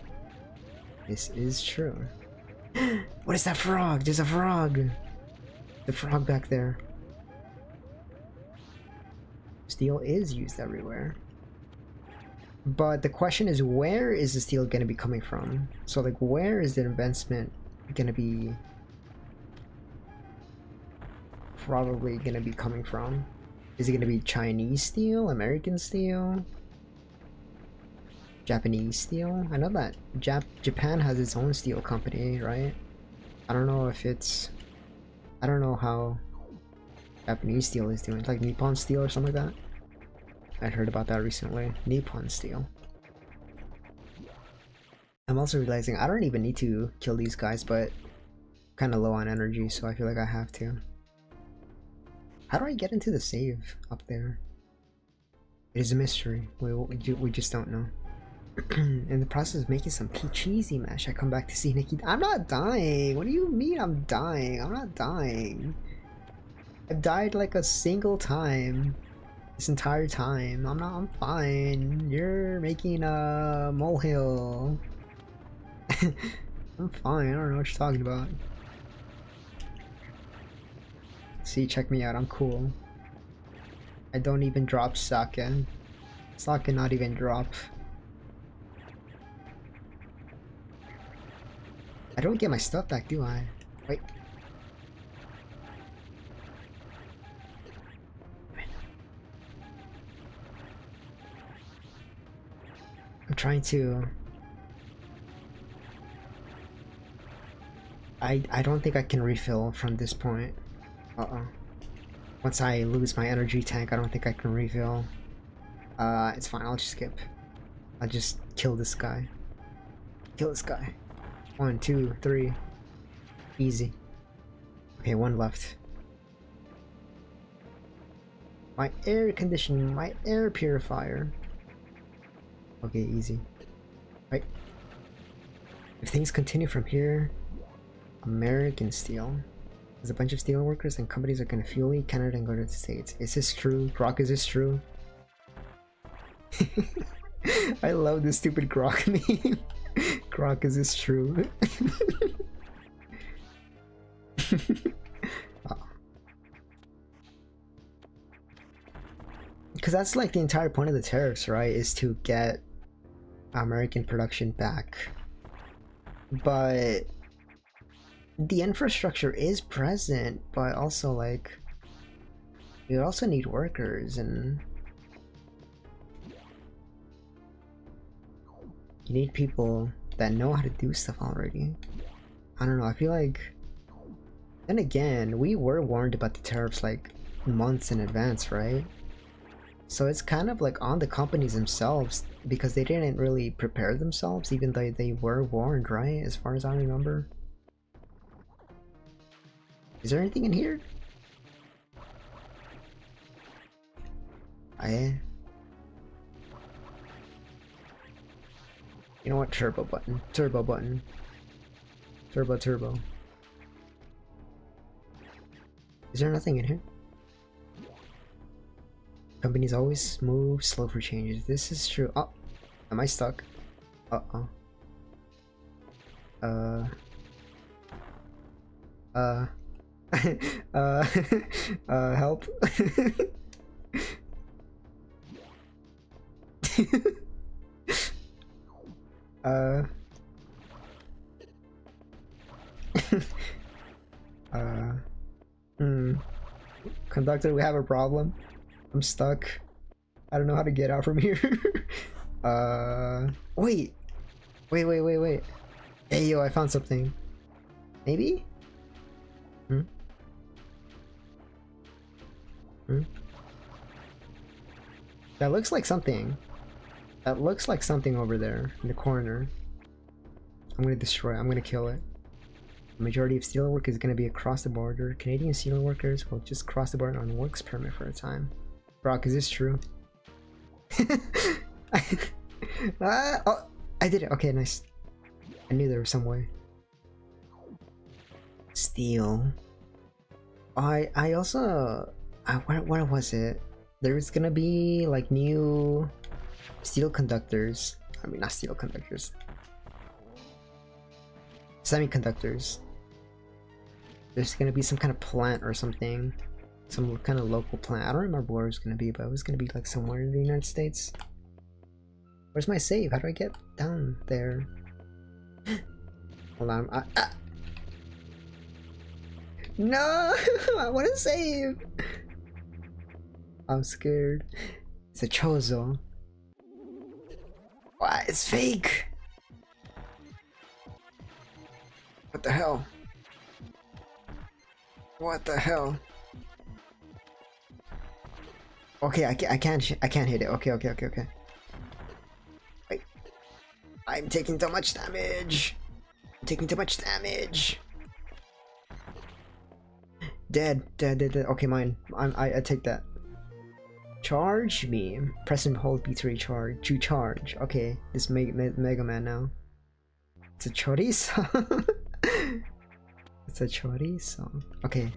What is that frog? There's a frog! The frog back there. Steel is used everywhere. But the question is, where is the steel gonna be coming from? So like, where is the investment gonna be probably gonna be coming from? Is it gonna be Chinese steel, American steel, Japanese steel? I know that Japan has its own steel company, right? I don't know if it's... I don't know how Japanese steel is doing. Like Nippon Steel or something like that? I heard about that recently. Nippon Steel. I'm also realizing I don't even need to kill these guys, but kind of low on energy, so I feel like I have to. How do I get into the save up there? It is a mystery. We just don't know. In the process of making some cheesy mash, I come back to see Nikki. I'm not dying. What do you mean I'm dying? I'm not dying. I've died like a single time this entire time. I'm fine. You're making a molehill. I'm fine. I don't know what you're talking about. See, check me out. I'm cool. I don't even drop sake. Sake not even drop. I don't get my stuff back, do I? Wait. I'm trying to... I don't think I can refill from this point. Uh-oh. Once I lose my energy tank, I don't think I can refill. It's fine, I'll just skip. I'll just kill this guy. Kill this guy. 1, 2, 3. Easy. Okay, one left. My air conditioning, my air purifier. Okay, easy. Right. If things continue from here, American steel. There's a bunch of steel workers and companies are gonna flee Canada and go to the States. Is this true? Grok, is this true? I love this stupid Grok meme. Grok, is this true? Because that's like the entire point of the tariffs, right? Is to get American production back. But the infrastructure is present, but also like we also need workers, and you need people that know how to do stuff already. I don't know, I feel like, then again, we were warned about the tariffs like months in advance, right? So it's kind of like on the companies themselves, because they didn't really prepare themselves even though they were warned, right? As far as I remember. Is there anything in here? You know what? Turbo button. Turbo button. Turbo. Is there nothing in here? Companies always move slow for changes. This is true. Oh, am I stuck? Uh-oh. Help. Conductor, we have a problem. I'm stuck. I don't know how to get out from here. Wait. Hey, yo, I found something. Maybe? That looks like something. That looks like something over there in the corner. I'm gonna destroy it. I'm gonna kill it. The majority of steelwork is gonna be across the border. Canadian steelworkers will just cross the border on works permit for a time. Brock, is this true? Oh, I did it. Okay, nice. I knew there was some way. Steel. I also what was it? There's gonna be like new steel conductors. I mean, not steel conductors. Semiconductors. There's gonna be some kind of plant or something. Some kind of local plant. I don't remember where it was gonna be, but it was gonna be like somewhere in the United States. Where's my save? How do I get down there? Hold on. No! I want to save! I'm scared. It's a Chozo. What? It's fake! What the hell? What the hell? Okay, I can't hit it. Okay. Wait. I'm taking too much damage. Dead. Okay, mine. I take that. Charge me. Press and hold B3 to charge. Okay, this Mega Man now. It's a chorizo. It's a chorizo. Okay.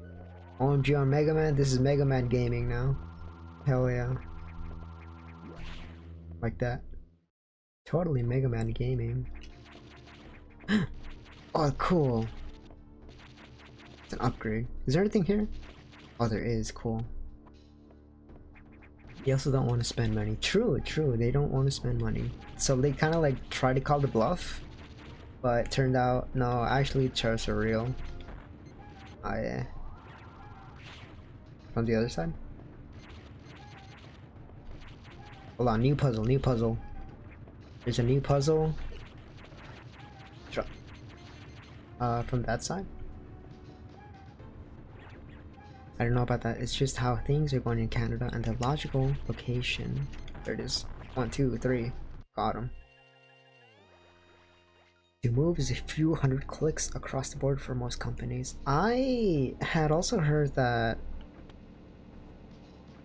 OMG on Mega Man. This is Mega Man gaming now. Hell yeah. Like that. Totally Mega Man gaming. Oh, cool. It's an upgrade. Is there anything here? Oh, there is. Cool. They also don't want to spend money. True. They don't want to spend money. So they kind of like try to call the bluff. But it turned out, no, actually tariffs are real. Oh, yeah. From the other side? Hold on, new puzzle. There's a new puzzle. From that side? I don't know about that. It's just how things are going in Canada and the logical location. There it is. 1, 2, 3. Got him. To move is a few hundred clicks across the board for most companies. I had also heard that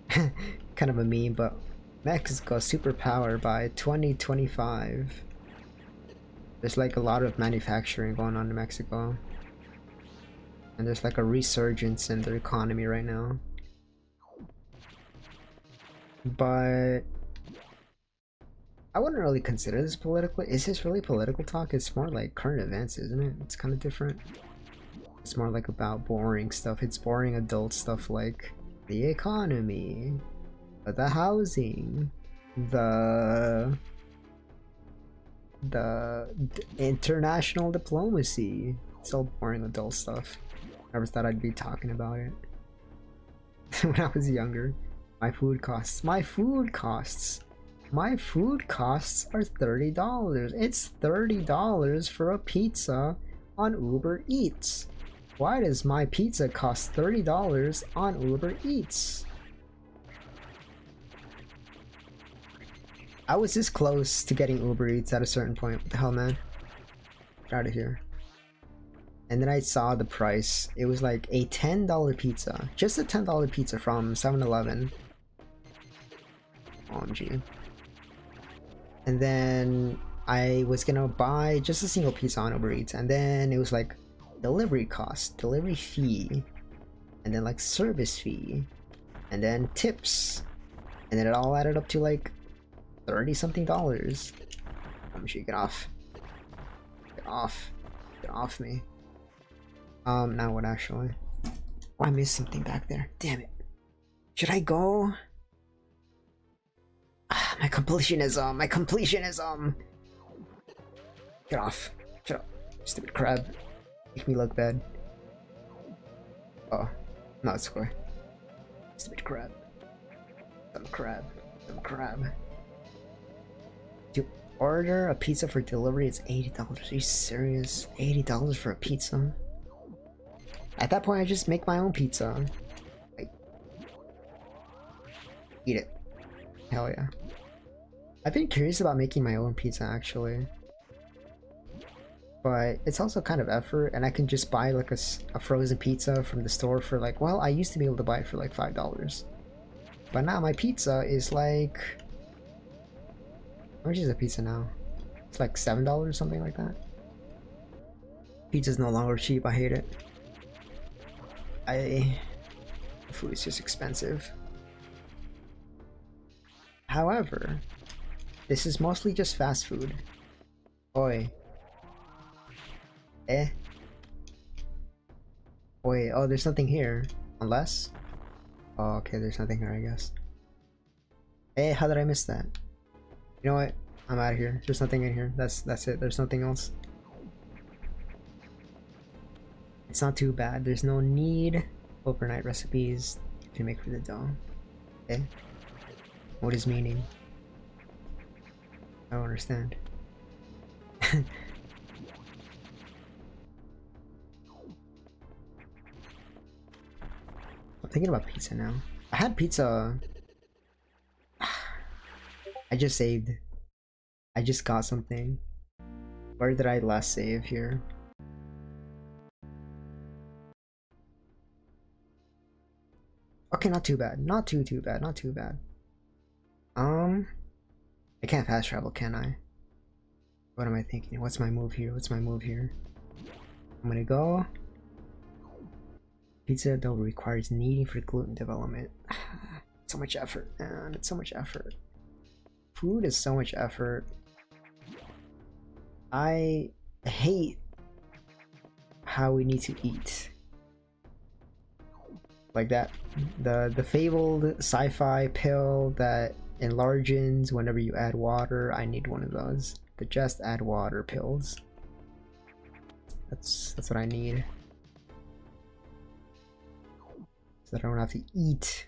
kind of a meme, but Mexico superpower by 2025. There's like a lot of manufacturing going on in Mexico. And there's like a resurgence in their economy right now. But I wouldn't really consider this political. Is this really political talk? It's more like current events, isn't it? It's kind of different. It's more like about boring stuff. It's boring adult stuff like the economy, the housing, the international diplomacy. It's all boring adult stuff. Never thought I'd be talking about it. When I was younger. My food costs are $30. It's $30 for a pizza on Uber Eats. Why does my pizza cost $30 on Uber Eats? I was this close to getting Uber Eats at a certain point. What the hell, man? Get out of here. And then I saw the price. It was like a $10 pizza. Just a $10 pizza from 7-Eleven. OMG. And then I was gonna buy just a single pizza on Uber Eats. And then it was like delivery cost, delivery fee, and then like service fee, and then tips. And then it all added up to like 30 something dollars. OMG, get off. Get off. Get off me. Now what actually? Oh, I missed something back there. Damn it. Should I go? My completionism. Get off. Shut up. Stupid crab. Make me look bad. Oh. No, it's okay. Stupid crab. Dumb crab. To order a pizza for delivery, it's $80. Are you serious? $80 for a pizza? At that point, I just make my own pizza. Like, eat it. Hell yeah. I've been curious about making my own pizza actually. But it's also kind of effort, and I can just buy like a frozen pizza from the store for like, well, I used to be able to buy it for like $5. But now my pizza is like... How much is a pizza now? It's like $7, something like that. Pizza's no longer cheap, I hate it. Food is just expensive. However, this is mostly just fast food. Oi. Wait, oh, there's nothing here. Unless? Oh, okay, there's nothing here, I guess. How did I miss that? You know what? I'm out of here. There's nothing in here. That's it. There's nothing else. It's not too bad. There's no need. Overnight recipes to make for the dough. What is meaning? I don't understand. I'm thinking about pizza now. I had pizza. I just saved. I just got something. Where did I last save here? Okay, not too bad. Not too bad. Not too bad. I can't fast travel, can I? What am I thinking? What's my move here? What's my move here? I'm gonna go. Pizza dough requires kneading for gluten development. So much effort, man. It's so much effort. Food is so much effort. I hate how we need to eat. Like that, the fabled sci-fi pill that enlarges whenever you add water. I need one of those. The just add water pills. That's what I need. So that I don't have to eat.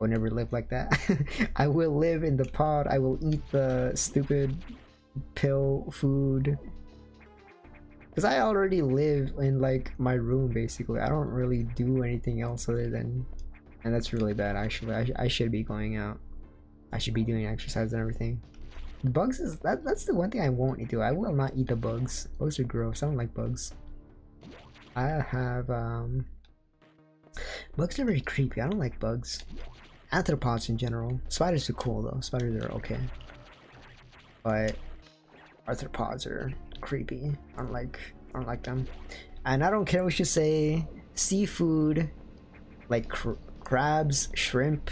I'll never live like that. I will live in the pod. I will eat the stupid pill food. Because I already live in like my room basically. I don't really do anything else other than And that's really bad actually. I should be going out. I should be doing exercise and everything. The bugs is that's the one thing I won't do. I will not eat the bugs. Bugs are gross. I don't like bugs. I have bugs are very creepy. I don't like bugs. Arthropods in general. Spiders are cool though. Spiders are okay. But arthropods are creepy. I don't like them. And I don't care what you say. Seafood, like crabs, shrimp,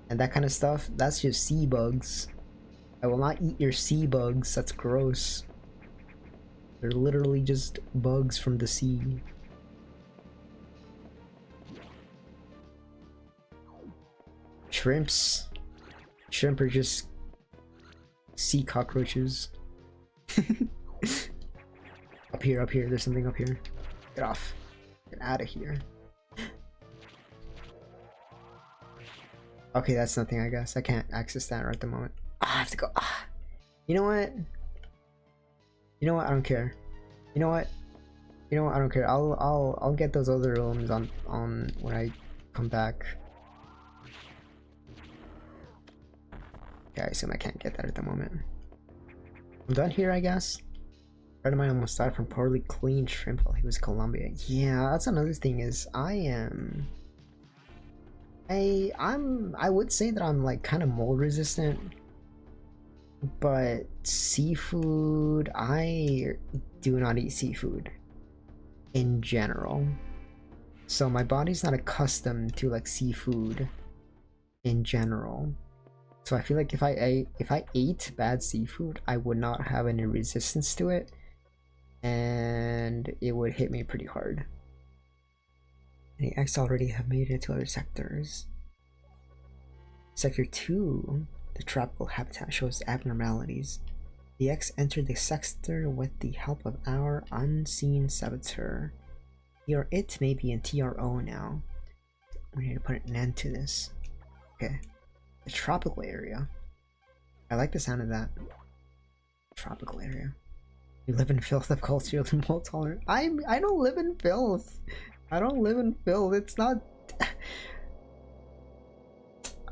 and that kind of stuff. That's just sea bugs. I will not eat your sea bugs. That's gross. They're literally just bugs from the sea. Shrimps. Shrimp are just sea cockroaches. Up here, there's something up here. Get off. Get out of here. Okay, that's nothing, I guess. I can't access that right at the moment. I have to go. You know what? You know what? I don't care. You know what? You know what? I don't care. I'll get those other rooms on when I come back. Okay, I assume I can't get that at the moment. I'm done here, I guess. A friend of mine almost died from poorly cleaned shrimp while he was in Colombia. Yeah, that's another thing is I would say that I'm like kind of mold resistant, but seafood, I do not eat seafood in general. So my body's not accustomed to like seafood in general. So I feel like if I ate bad seafood, I would not have any resistance to it, and it would hit me pretty hard. The X already have made it to other sectors. Sector 2, the tropical habitat shows abnormalities. The X entered the sector with the help of our unseen saboteur. It may be in TRO now. We need to put an end to this. Okay. The tropical area. I like the sound of that. Tropical area. You live in filth of culture and mold tolerant. I don't live in filth. I don't live in filth. It's not.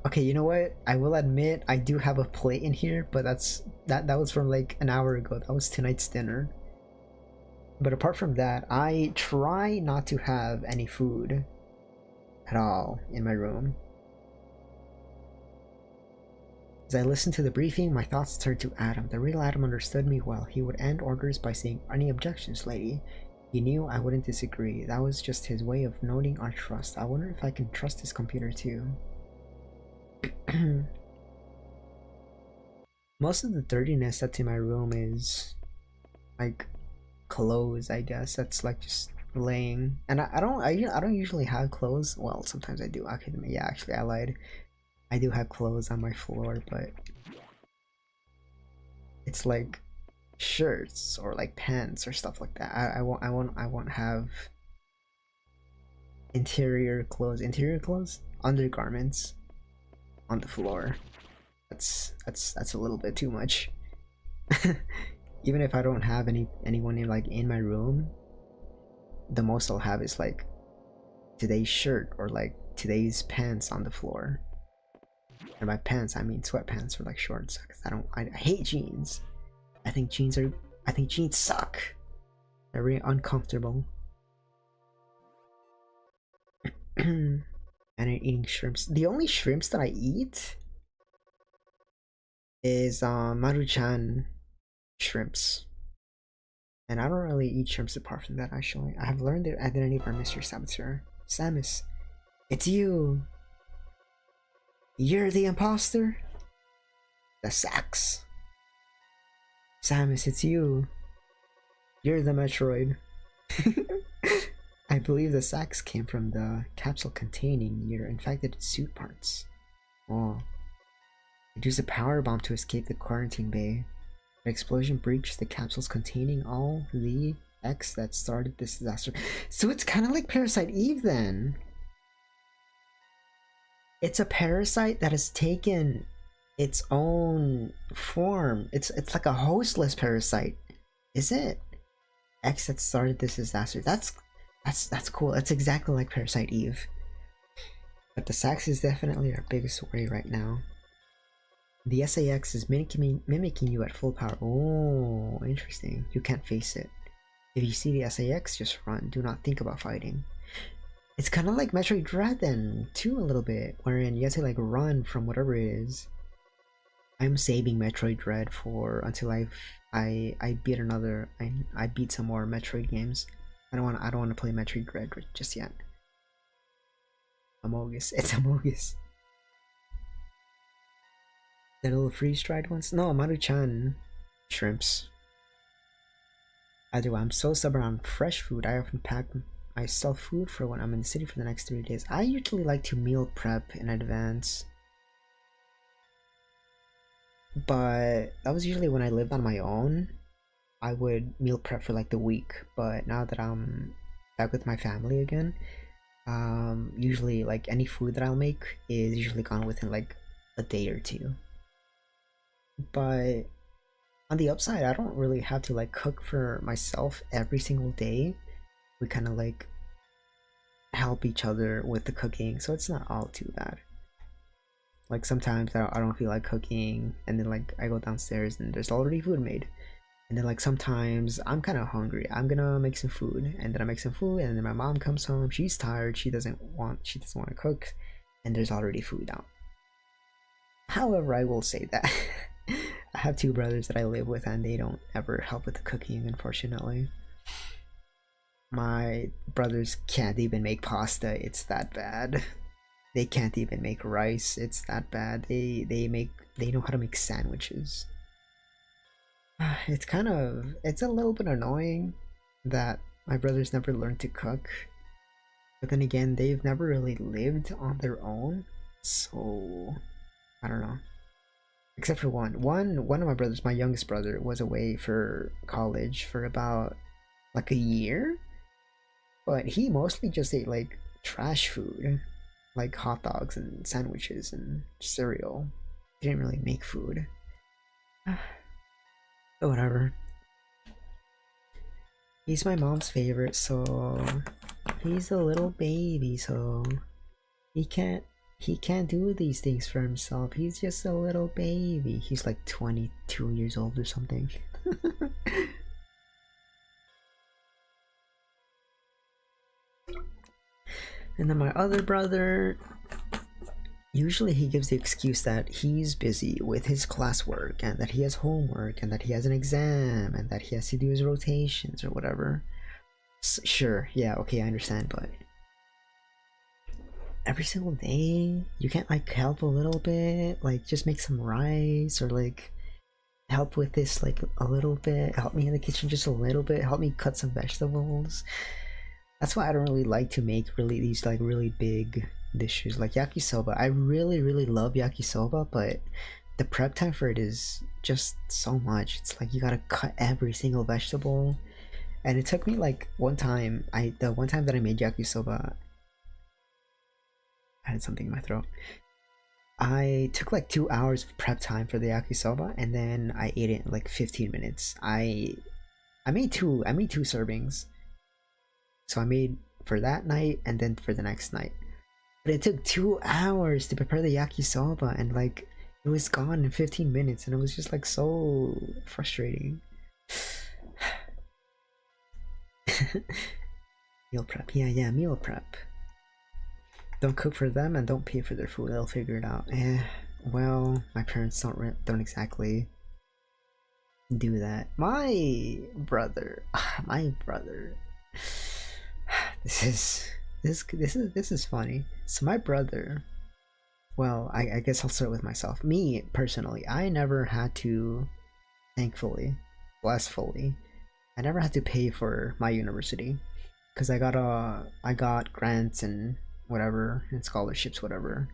Okay, you know what? I will admit I do have a plate in here, but that was from like an hour ago. That was tonight's dinner. But apart from that, I try not to have any food at all in my room. As I listened to the briefing, my thoughts turned to Adam. The real Adam understood me well. He would end orders by saying, "Any objections, lady?" He knew I wouldn't disagree. That was just his way of noting our trust. I wonder if I can trust his computer too. Most of the dirtiness that's in my room is like clothes, I guess. That's like just laying. And I don't usually have clothes. Well, sometimes I do. Okay, yeah, actually I lied. I do have clothes on my floor, but it's like shirts or like pants or stuff like that. I won't have interior clothes, undergarments on the floor. That's a little bit too much. Even if I don't have anyone in my room, the most I'll have is like today's shirt or like today's pants on the floor. And by pants, I mean sweatpants or like shorts. Cause I hate jeans. I think jeans suck. They're really uncomfortable. And I'm eating shrimps. The only shrimps that I eat is Maruchan shrimps. And I don't really eat shrimps apart from that actually. I have learned the identity of our Mr. Saboteur. Samus, it's you. You're the imposter? The Sax. Samus, it's you. You're the Metroid. I believe the Sax came from the capsule containing your infected suit parts. Oh. It used a power bomb to escape the quarantine bay. The explosion breached the capsules containing all the X that started this disaster. So it's kind of like Parasite Eve then. It's a parasite that has taken its own form. It's like a hostless parasite. Is it? X that started this disaster. That's cool. That's exactly like Parasite Eve. But the sax is definitely our biggest worry right now. The SAX is mimicking you at full power. Oh, interesting. You can't face it. If you see the SAX, just run. Do not think about fighting. It's kind of like Metroid Dread then, too, a little bit, wherein you have to like run from whatever it is. I'm saving Metroid Dread for until I beat another. I beat some more Metroid games. I don't want to play Metroid Dread just yet. Amogus. It's Amogus. The little freeze-dried ones? No, Maruchan shrimps. Either way, I'm so stubborn on fresh food. I often pack myself food for when I'm in the city for the next 3 days. I usually like to meal prep in advance. But that was usually when I lived on my own. I would meal prep for like the week. But now that I'm back with my family again, usually like any food that I'll make is usually gone within like a day or two. But on the upside, I don't really have to like cook for myself every single day. We kind of like help each other with the cooking, so it's not all too bad. Like sometimes I don't feel like cooking, and then like I go downstairs and there's already food made. And then like sometimes I'm kind of hungry. I'm gonna make some food, and then I make some food, and then my mom comes home. She's tired. She doesn't want to cook, and there's already food out. However, I will say that I have 2 brothers that I live with, and they don't ever help with the cooking, unfortunately. My brothers can't even make pasta. It's that bad. They can't even make rice. It's that bad. They know how to make sandwiches. It's a little bit annoying that my brothers never learned to cook. But then again, they've never really lived on their own. So I don't know. Except for one of my brothers, my youngest brother, was away for college for about like a year. But he mostly just ate like trash food, like hot dogs and sandwiches and cereal. He didn't really make food. But whatever. He's my mom's favorite, so he's a little baby, so he can't do these things for himself. He's just a little baby. He's like 22 years old or something. And then my other brother, usually he gives the excuse that he's busy with his classwork and that he has homework and that he has an exam and that he has to do his rotations or whatever. Sure, yeah, okay, I understand, but every single day you can't like help a little bit, like just make some rice, or like help with this like a little bit, help me in the kitchen just a little bit, help me cut some vegetables. That's why I don't really like to make these like really big dishes like yakisoba. I really love yakisoba, but the prep time for it is just so much. It's like you gotta cut every single vegetable, and it took me like the one time that I made yakisoba, I had something in my throat. I took like 2 hours of prep time for the yakisoba, and then I ate it in like 15 minutes. I made two servings. So I made for that night and then for the next night. But it took 2 hours to prepare the yakisoba, and like it was gone in 15 minutes, and it was just like so frustrating. Meal prep. Yeah, meal prep. Don't cook for them and don't pay for their food. They'll figure it out. Well, my parents don't exactly do that. My brother. This is funny. So my brother, well, I guess I'll start with myself. Me personally, I never had to, thankfully, blissfully, I never had to pay for my university, because I got grants and whatever, and scholarships, whatever.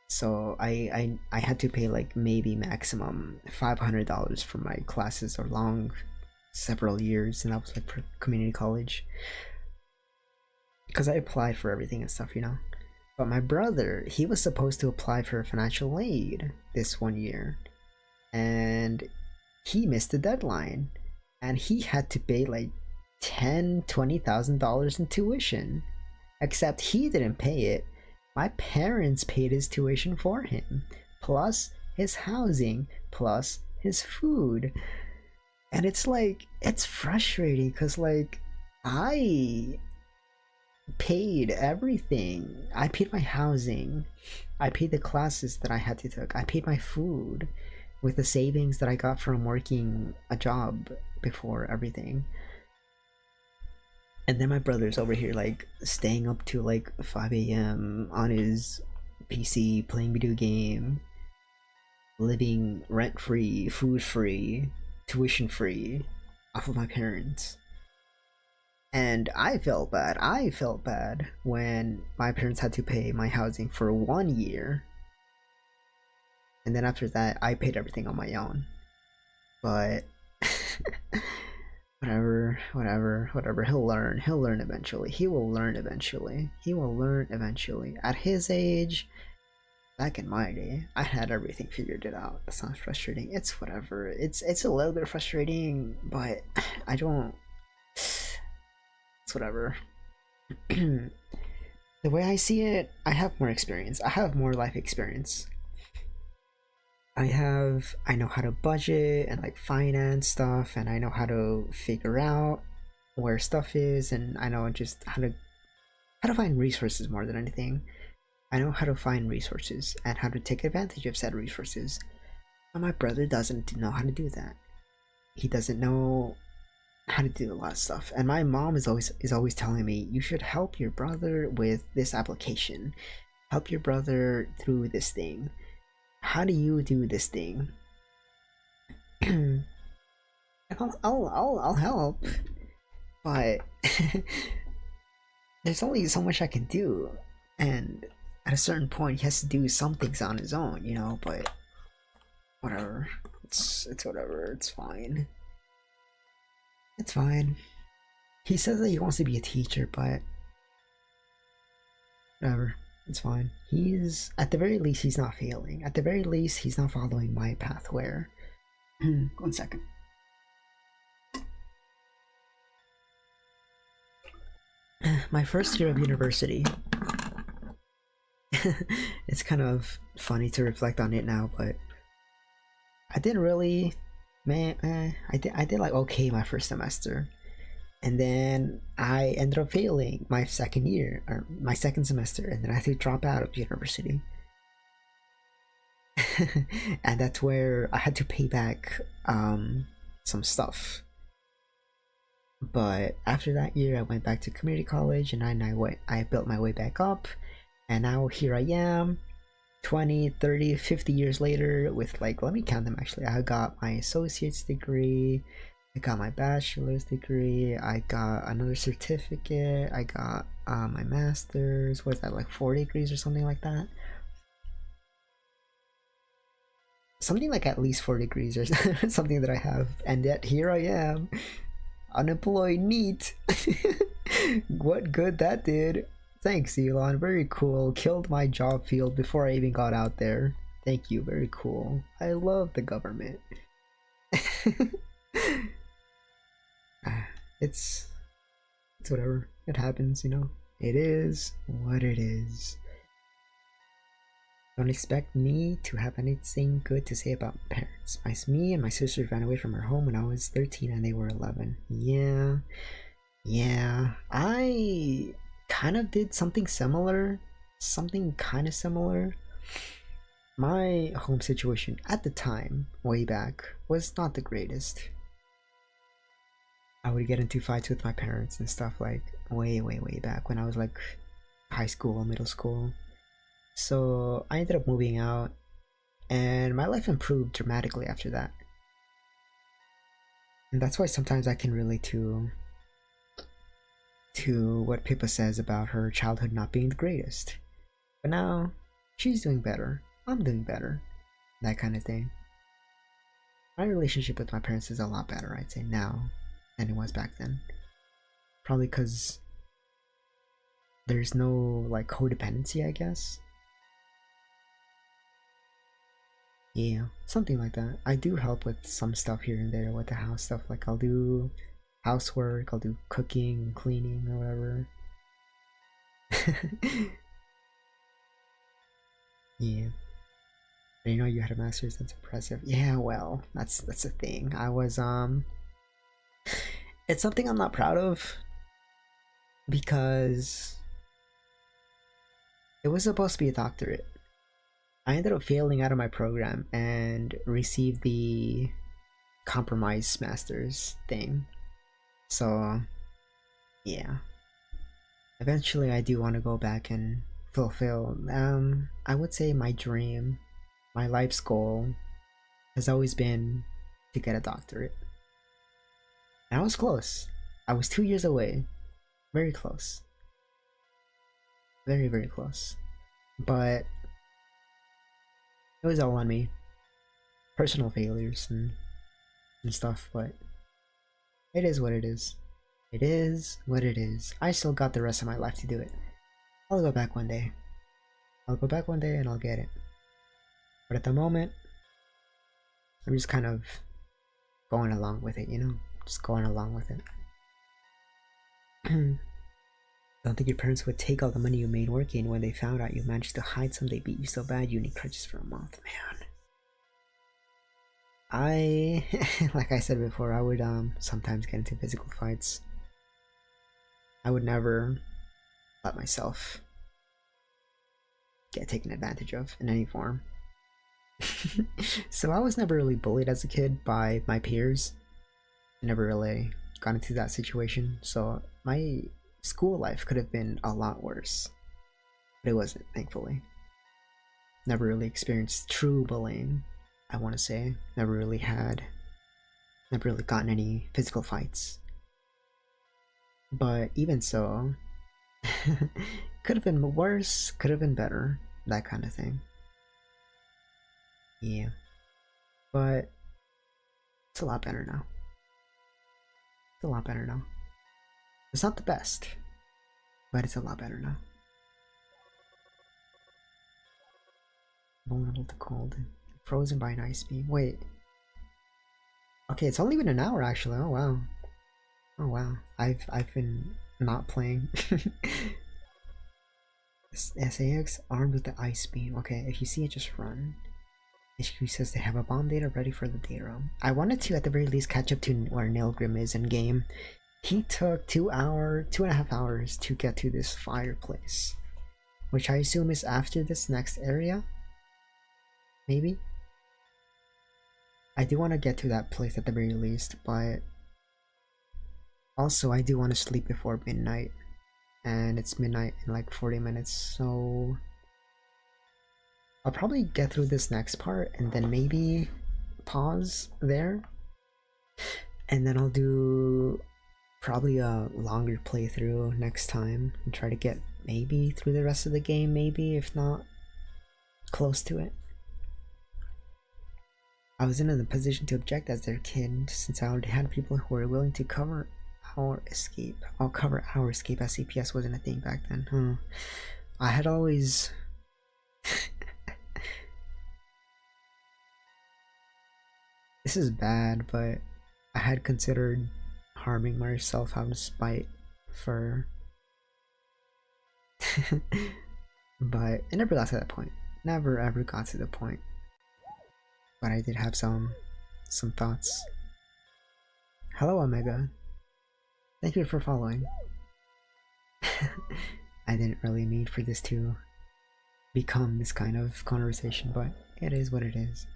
So I had to pay like maybe maximum $500 for my classes or long several years, and that was like for community college, because I applied for everything and stuff, you know. But my brother, he was supposed to apply for financial aid this one year, and he missed the deadline, and he had to pay like $20,000 in tuition. Except he didn't pay it, My parents paid his tuition for him, plus his housing, plus his food. And it's like, it's frustrating because, like, I paid everything. I paid my housing. I paid the classes that I had to take. I paid my food with the savings that I got from working a job before everything. And then my brother's over here like staying up to like 5 a.m. on his PC playing video game, living rent free, food free, tuition free off of my parents. And I felt bad. I felt bad when my parents had to pay my housing for 1 year. And then after that, I paid everything on my own. But whatever. He'll learn. He'll learn eventually. He will learn eventually. He will learn eventually. At his age, back in my day, I had everything figured it out. That sounds frustrating. It's whatever. It's a little bit frustrating, but I don't. It's whatever. The way I see it, I have more experience. I have more life experience. I know how to budget and like finance stuff, and I know how to figure out where stuff is, and I know just how to find resources more than anything. I know how to find resources and how to take advantage of said resources. But my brother doesn't know how to do that. He doesn't know how to do a lot of stuff. And my mom is always telling me, you should help your brother with this application. Help your brother through this thing. How do you do this thing? I'll help, but there's only so much I can do, and at a certain point he has to do some things on his own, you know. But whatever, it's whatever. It's fine. It's fine. He says that he wants to be a teacher, but whatever. It's fine. He's, at the very least, he's not failing. At the very least, he's not following my path where... 1 second. My first year of university. It's kind of funny to reflect on it now, but I didn't really... I did like okay my first semester. And then I ended up failing my second year, or my second semester, and then I had to drop out of university. And that's where I had to pay back some stuff. But after that year, I went back to community college, and I built my way back up, and now here I am, 20, 30, 50 years later, with like, let me count them actually. I got my associate's degree, I got my bachelor's degree, I got another certificate, I got my master's. What's that, like 4 degrees or something like that? Something like at least 4 degrees or something that I have. And yet here I am, unemployed, neat. What good that did. Thanks, Elon, very cool. Killed my job field before I even got out there. Thank you, very cool. I love the government. It's whatever. It happens, you know. It is what it is. Don't expect me to have anything good to say about my parents. Me and my sister ran away from our home when I was 13 and they were 11. Yeah. I kind of did something similar. My home situation at the time, way back, was not the greatest. I would get into fights with my parents and stuff like way back when I was like high school, middle school. So I ended up moving out, and my life improved dramatically after that. And that's why sometimes I can relate to what Pippa says about her childhood not being the greatest. But now she's doing better, I'm doing better, that kind of thing. My relationship with my parents is a lot better, I'd say, now than it was back then. Probably because there's no like codependency, I guess. Yeah, something like that. I do help with some stuff here and there with the house stuff. Like I'll do housework, I'll do cooking, cleaning, or whatever. Yeah. I know you had a master's. That's impressive. Yeah, well, that's a thing. I was it's something I'm not proud of because it was supposed to be a doctorate. I ended up failing out of my program and received the compromise masters thing. So, yeah. Eventually I do want to go back and fulfill I would say my dream, my life's goal has always been to get a doctorate. And I was close. I was 2 years away. Very close. Very, very close. But it was all on me. Personal failures and stuff, but it is what it is. It is what it is. I still got the rest of my life to do it. I'll go back one day. I'll go back one day and I'll get it. But at the moment, I'm just kind of going along with it, you know? Just going along with it. Don't think your parents would take all the money you made working when they found out you managed to hide some. They beat you so bad you need crutches for a month, man. I, like I said before, I would sometimes get into physical fights. I would never let myself get taken advantage of in any form. So I was never really bullied as a kid by my peers. I never really got into that situation. So my school life could have been a lot worse. But it wasn't, thankfully. Never really experienced true bullying, I want to say. Never really gotten any physical fights. But even so, could have been worse, could have been better, that kind of thing. Yeah. But it's a lot better now. It's a lot better now. It's not the best, but it's a lot better now. Vulnerable to cold. Frozen by an ice beam. Wait. Okay, it's only been an hour actually. Oh wow. Oh wow. I've been not playing. SAX armed with the ice beam. Okay, if you see it, just run. HQ says they have a bomb data ready for the data room. I wanted to at the very least catch up to where Nilgrim is in game. He took 2.5 hours to get to this fireplace, which I assume is after this next area. Maybe? I do want to get to that place at the very least, but also I do want to sleep before midnight, and it's midnight in like 40 minutes, so I'll probably get through this next part and then maybe pause there, and then I'll do probably a longer playthrough next time and try to get maybe through the rest of the game, maybe, if not close to it. I was in a position to object as their kid, since I already had people who were willing to cover our escape. I'll cover our escape as CPS wasn't a thing back then. I had always... This is bad, but I had considered harming myself out of spite for... but it never got to that point. Never ever got to the point. But I did have some thoughts. Hello, Omega. Thank you for following. I didn't really need for this to become this kind of conversation, but it is what it is.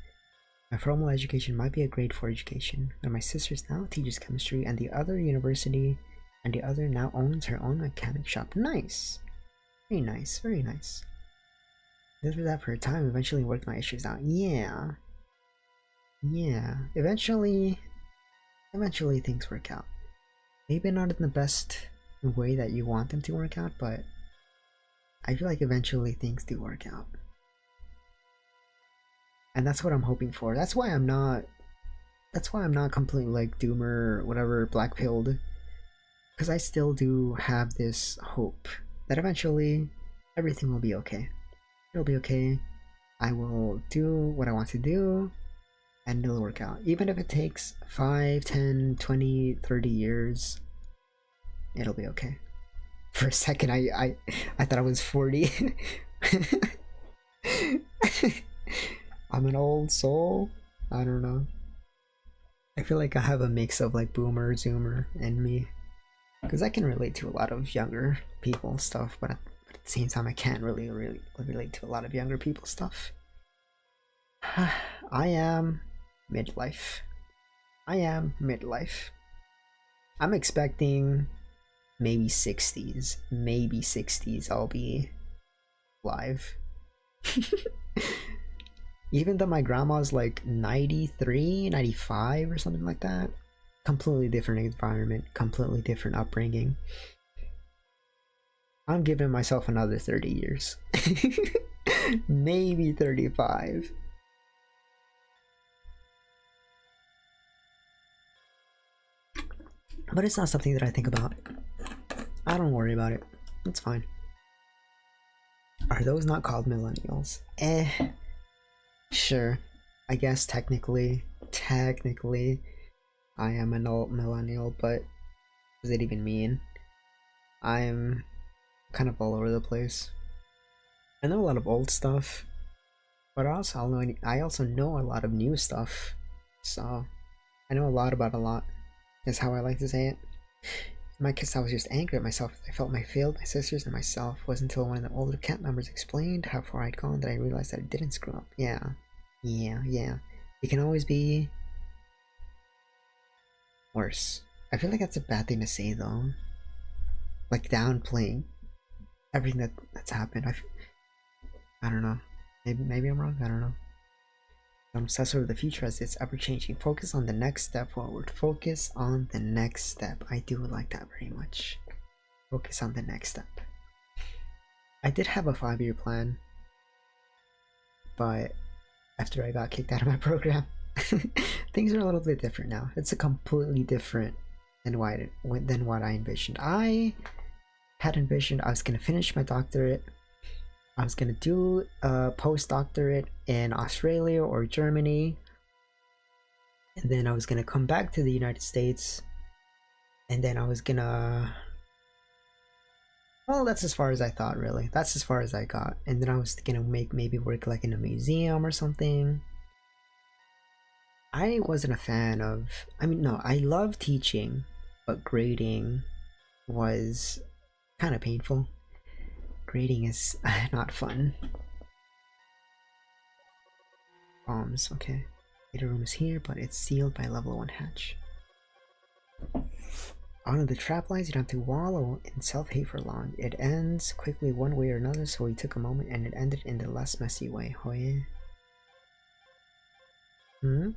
My formal education might be a grade 4 education, but my sister now teaches chemistry and the other university, and the other now owns her own mechanic shop. Nice! Very nice, very nice. Did that for a time, eventually worked my issues out. Yeah. Yeah, eventually things work out. Maybe not in the best way that you want them to work out, but I feel like eventually things do work out. And that's what I'm hoping for. That's why I'm not completely like doomer or whatever, black pilled. Because I still do have this hope that eventually everything will be okay. It'll be okay. I will do what I want to do, and it'll work out. Even if it takes 5, 10, 20, 30 years, it'll be okay. For a second, I thought I was 40. I'm an old soul. I don't know. I feel like I have a mix of like boomer, zoomer, and me. Because I can relate to a lot of younger people stuff, but at the same time, I can't really relate to a lot of younger people stuff. I am midlife. I am midlife. I'm expecting maybe 60s. Maybe 60s I'll be live. Even though my grandma's like 93, 95 or something like that. Completely different environment, completely different upbringing. I'm giving myself another 30 years. Maybe 35. But it's not something that I think about. I don't worry about it. It's fine. Are those not called millennials? Sure. I guess technically, I am an old millennial, but what does it even mean? I'm kind of all over the place. I know a lot of old stuff, but I also know a lot of new stuff. So I know a lot about a lot, is how I like to say it. In my case, I was just angry at myself. I felt I failed my sisters and myself. It wasn't until one of the older cat members explained how far I'd gone that I realized that I didn't screw up. Yeah. It can always be worse. I feel like that's a bad thing to say though. Like downplaying everything that's happened. I don't know. Maybe I'm wrong. I don't know. I'm obsessed with the future as it's ever changing. Focus on the next step forward. Focus on the next step. I do like that very much. Focus on the next step. I did have a 5-year plan, but after I got kicked out of my program, things are a little bit different now. It's a completely different than what I envisioned. I had envisioned I was gonna finish my doctorate. I was gonna do a postdoctorate in Australia or Germany, and then I was gonna come back to the United States, and then I was gonna. Well, that's as far as I thought, really. That's as far as I got, and then I was gonna maybe work like in a museum or something. I wasn't a fan of. I mean, no, I love teaching, but grading was kind of painful. Grading is not fun. Bombs, okay. Data room is here, but it's sealed by level 1 hatch. Out of the trap lines, you don't have to wallow in self-hate for long. It ends quickly one way or another, so we took a moment and it ended in the less messy way. Oh yeah. Hmm?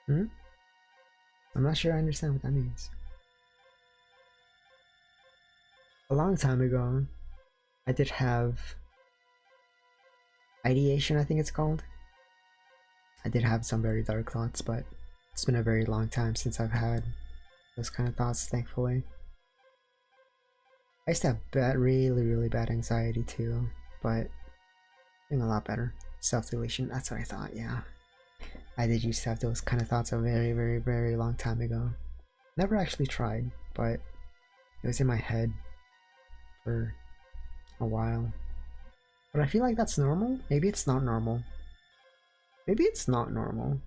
Hmm? I'm not sure I understand what that means. A long time ago, I did have ideation, I think it's called. I did have some very dark thoughts, but it's been a very long time since I've had those kind of thoughts, thankfully. I used to have really bad anxiety too, but doing a lot better. Self-deletion, that's what I thought, yeah. I did used to have those kind of thoughts a very long time ago. Never actually tried, but it was in my head for a while. But I feel like that's normal. Maybe it's not normal. Maybe it's not normal.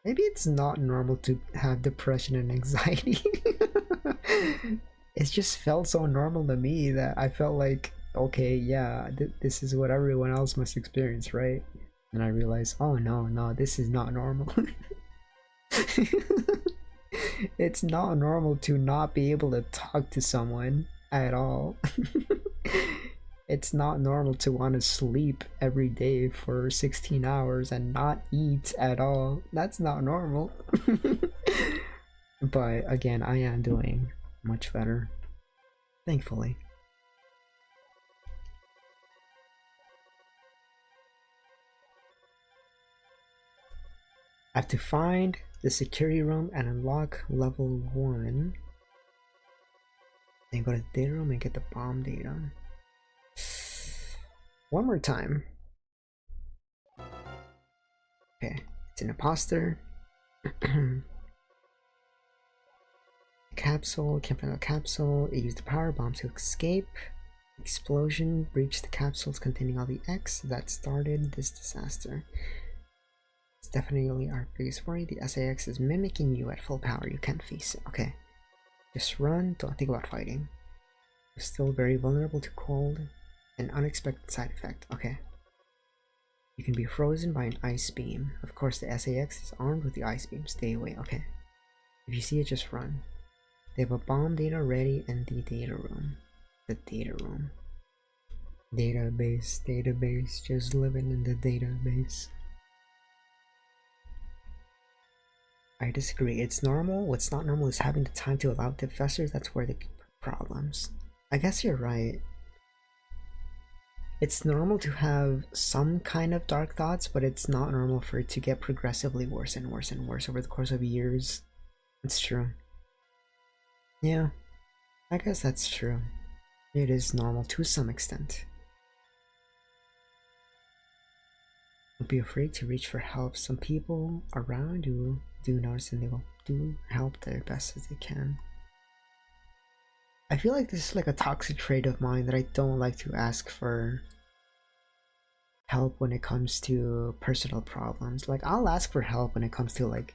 Maybe it's not normal to have depression and anxiety. It just felt so normal to me that I felt like, okay, yeah, this is what everyone else must experience, right? And I realized, oh no, this is not normal. It's not normal to not be able to talk to someone at all. It's not normal to want to sleep every day for 16 hours and not eat at all. That's not normal. But again, I am doing much better. Thankfully. I have to find the security room and unlock level 1. Then go to the data room and get the bomb data. One more time. Okay, it's an imposter. And Capsule, can't find the capsule. It used the power bomb to escape. Explosion breached the capsules containing all the X that started this disaster. It's definitely our biggest worry. The SAX is mimicking you at full power. You can't face it. Okay. Just run. Don't think about fighting. You're still very vulnerable to cold. An unexpected side effect. Okay. You can be frozen by an ice beam. Of course, the SAX is armed with the ice beam. Stay away. Okay. If you see it, just run. They have a bomb data ready in the data room. The data room. Database. Just living in the database. I disagree. It's normal. What's not normal is having the time to allow the fester. That's where the problems. I guess you're right. It's normal to have some kind of dark thoughts, but it's not normal for it to get progressively worse and worse and worse over the course of years. It's true. Yeah, I guess that's true. It is normal to some extent. Don't be afraid to reach for help. Some people around you do notice and they will do help their best as they can. I feel like this is like a toxic trait of mine that I don't like to ask for help when it comes to personal problems. Like, I'll ask for help when it comes to like,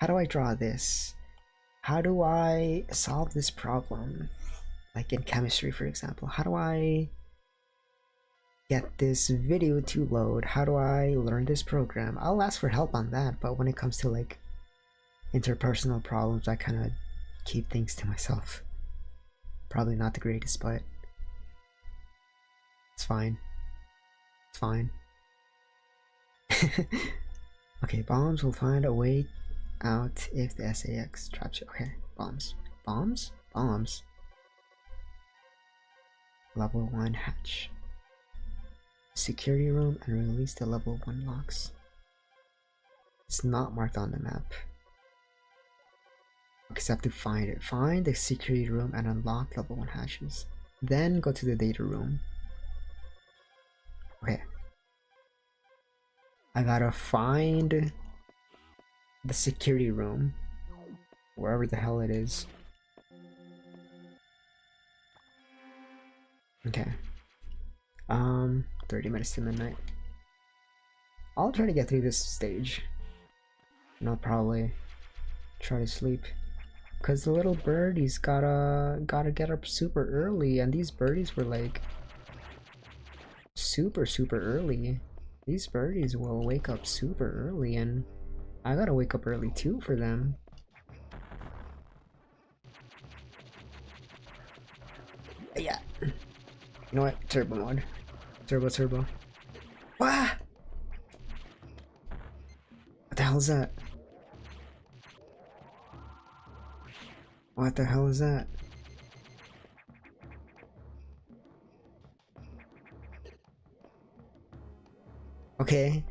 how do I draw this? How do I solve this problem? Like in chemistry, for example, how do I get this video to load? How do I learn this program? I'll ask for help on that, but when it comes to like interpersonal problems, I kind of keep things to myself. Probably not the greatest, but it's fine. It's fine. Okay, bombs will find a way out if the SAX traps you. Okay, bombs. Bombs? Bombs. Level 1 hatch. Security room and release the level 1 locks. It's not marked on the map. Because I have to find it. Find the security room and unlock level 1 hatches. Then go to the data room. Okay. I gotta find the security room. Wherever the hell it is. Okay. 30 minutes to midnight. I'll try to get through this stage. And I'll probably try to sleep. Cause the little birdie's gotta get up super early, and these birdies were like super early. These birdies will wake up super early, and I gotta wake up early too for them. Yeah. You know what? Turbo mode. Turbo. Wah! What the hell is that? What the hell is that? Okay.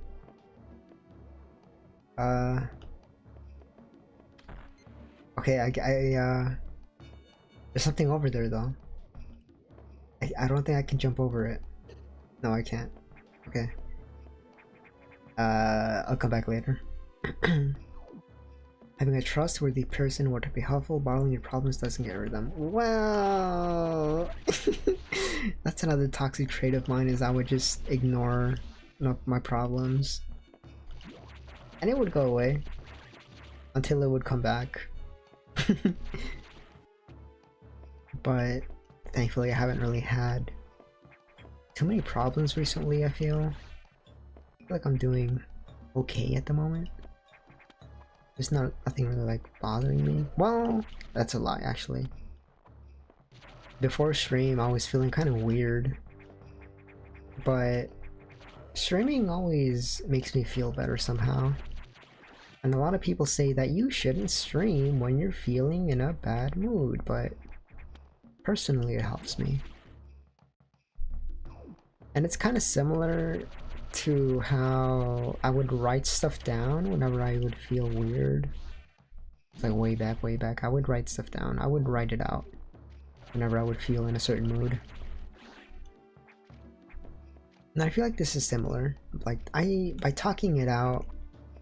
Okay, there's something over there though. I don't think I can jump over it. No, I can't. Okay. I'll come back later. Having a trustworthy person would be helpful. Borrowing your problems doesn't get rid of them. Well, that's another toxic trait of mine, is I would just ignore my problems. And it would go away. Until it would come back. But thankfully I haven't really had too many problems recently, I feel like I'm doing okay at the moment. There's nothing really like bothering me. Well, that's a lie actually. Before stream I was feeling kind of weird, but streaming always makes me feel better somehow. And a lot of people say that you shouldn't stream when you're feeling in a bad mood, but personally it helps me. And it's kind of similar to how I would write stuff down whenever I would feel weird. It's like way back, I would write stuff down. I would write it out whenever I would feel in a certain mood. And I feel like this is similar. Like, by talking it out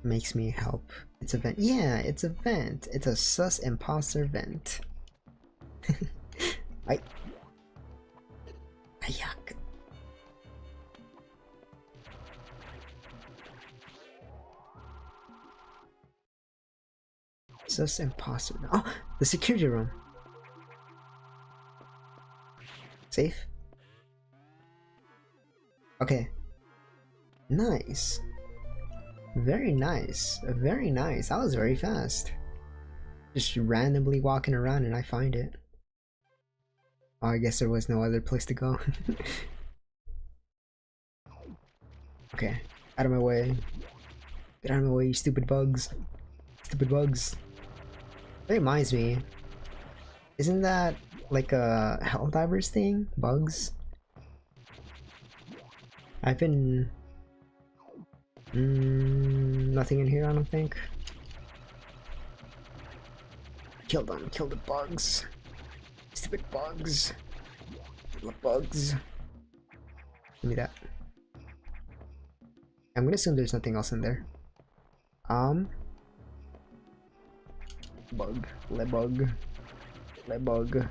makes me help. It's a vent. Yeah, it's a vent. It's a sus imposter vent. I. Yuck. It's just impossible. Oh, the security room. Safe. Okay. Nice. Very nice. Very nice. That was very fast. Just randomly walking around and I find it. Oh, I guess there was no other place to go. Okay. Out of my way. Get out of my way, you stupid bugs. Stupid bugs. That reminds me. Isn't that like a Helldivers thing? Bugs? I've been... nothing in here, I don't think. Kill them, kill the bugs. Stupid bugs. The bugs. Give me that. I'm gonna assume there's nothing else in there. Bug. Le bug. Le bug.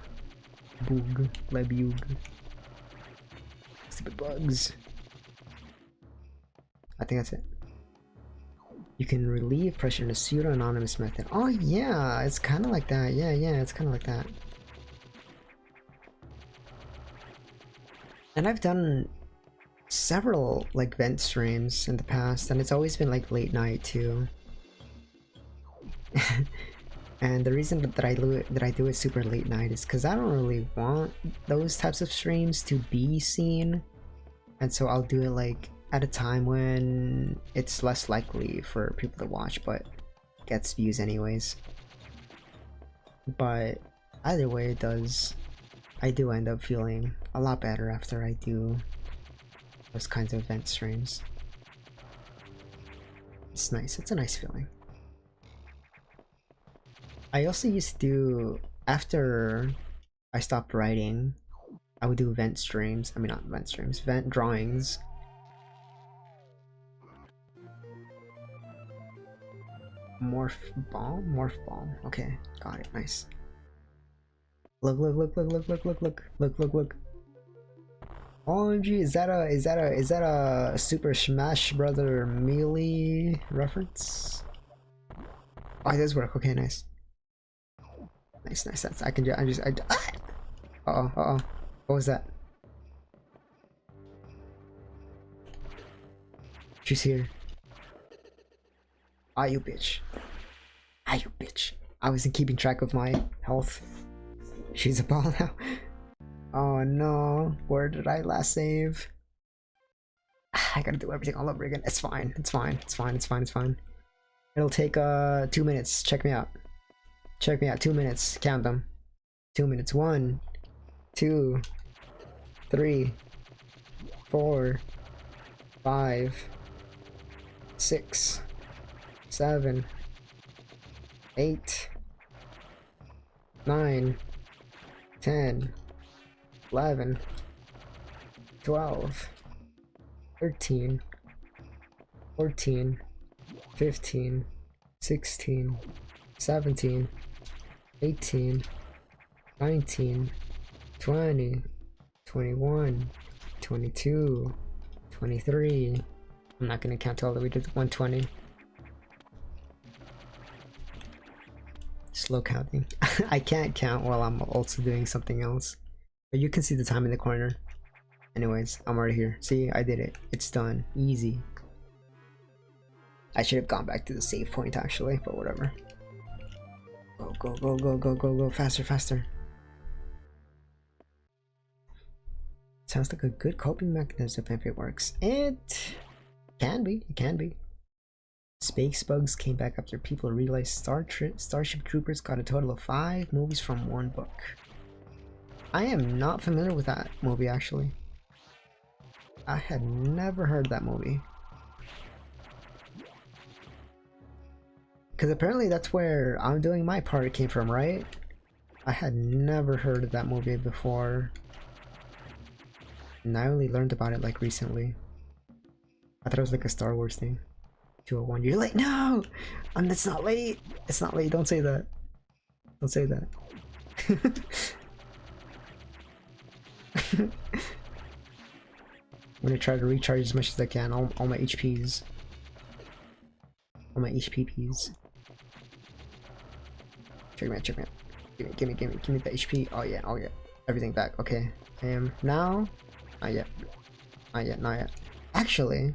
Boog. Le bug. Stupid bugs. I think that's it. You can relieve pressure in a pseudo-anonymous method. Oh yeah, it's kind of like that. Yeah, it's kind of like that. And I've done several like vent streams in the past, and it's always been like late night too. And the reason that I do it super late night is because I don't really want those types of streams to be seen, and so I'll do it like at a time when it's less likely for people to watch, but gets views anyways. But either way, I do end up feeling a lot better after I do those kinds of event streams. It's nice. It's a nice feeling. I also used to do, after I stopped writing, I would do event streams. I mean, not event streams, event drawings. Morph bomb? Morph bomb. Okay, got it. Nice. Look. OMG, is that a Super Smash Brother Melee reference? Oh, it does work. Okay, nice. Nice. That's, I just uh-oh. What was that? She's here. Ah, you bitch. Ah, you bitch. I wasn't keeping track of my health. She's a ball now. Oh no, where did I last save? I gotta do everything all over again. It's fine. It'll take 2 minutes. Check me out. 2 minutes. Count them. 2 minutes. 1, 2, 3, 4, 5, 6, 7, 8, 9, 10, 11, 12, 13, 14, 15, 16, 17, 18, 19, 20, 21, 22, 23. I'm not gonna count all the way to 120. Slow counting. I can't count while I'm also doing something else. But you can see the time in the corner. Anyways, I'm already here. See, I did it. It's done. Easy. I should have gone back to the save point actually, but whatever. Go. Faster. Sounds like a good coping mechanism if it works. It can be. Space bugs came back after people realized Starship Troopers got a total of 5 movies from one book. I am not familiar with that movie actually. I had never heard that movie. Because apparently that's where I'm doing my part came from, right? I had never heard of that movie before. And I only learned about it like recently. I thought it was like a Star Wars thing. 201, you're late. No! That's not late. It's not late. Don't say that. Don't say that. I'm gonna try to recharge as much as I can. All my HPs. All my HPPs. Check me out, check me out. Give me the HP. Oh yeah, oh yeah. Everything back. Okay. I am now. Not yet. Not yet, not yet. Actually,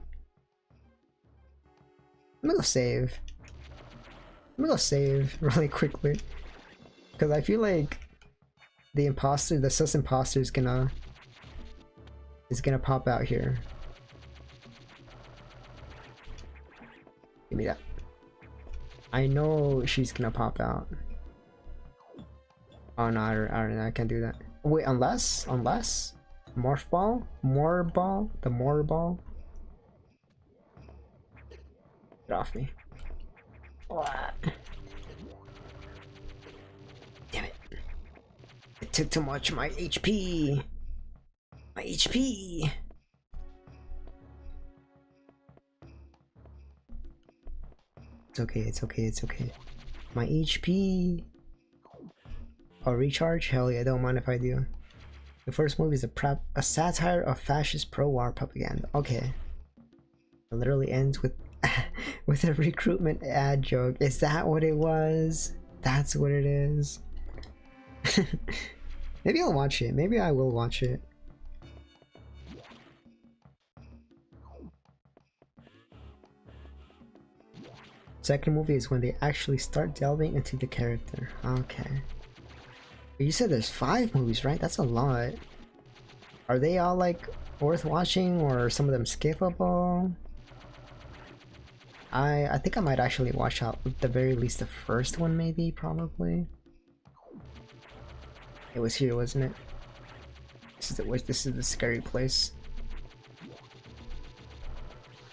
let me go save. Let me go save really quickly. Because I feel like the imposter, the sus imposter is gonna pop out here. Give me that. I know she's gonna pop out. Oh no, I don't know, I can't do that. Wait, unless Morph Ball? The Morph Ball? Get off me. What? Damn it. It took too much of my HP. My HP. It's okay, it's okay, it's okay. My HP. Oh, recharge? Hell yeah, don't mind if I do. The first movie is a satire of fascist pro-war propaganda. Okay. It literally ends with with a recruitment ad joke. Is that what it was? That's what it is. Maybe I'll watch it. Maybe I will watch it. Second movie is when they actually start delving into the character. Okay. You said there's 5 movies, right? That's a lot. Are they all like worth watching, or some of them skippable? I think I might actually watch out at the very least the first one, maybe, probably. It was here, wasn't it? This is the scary place.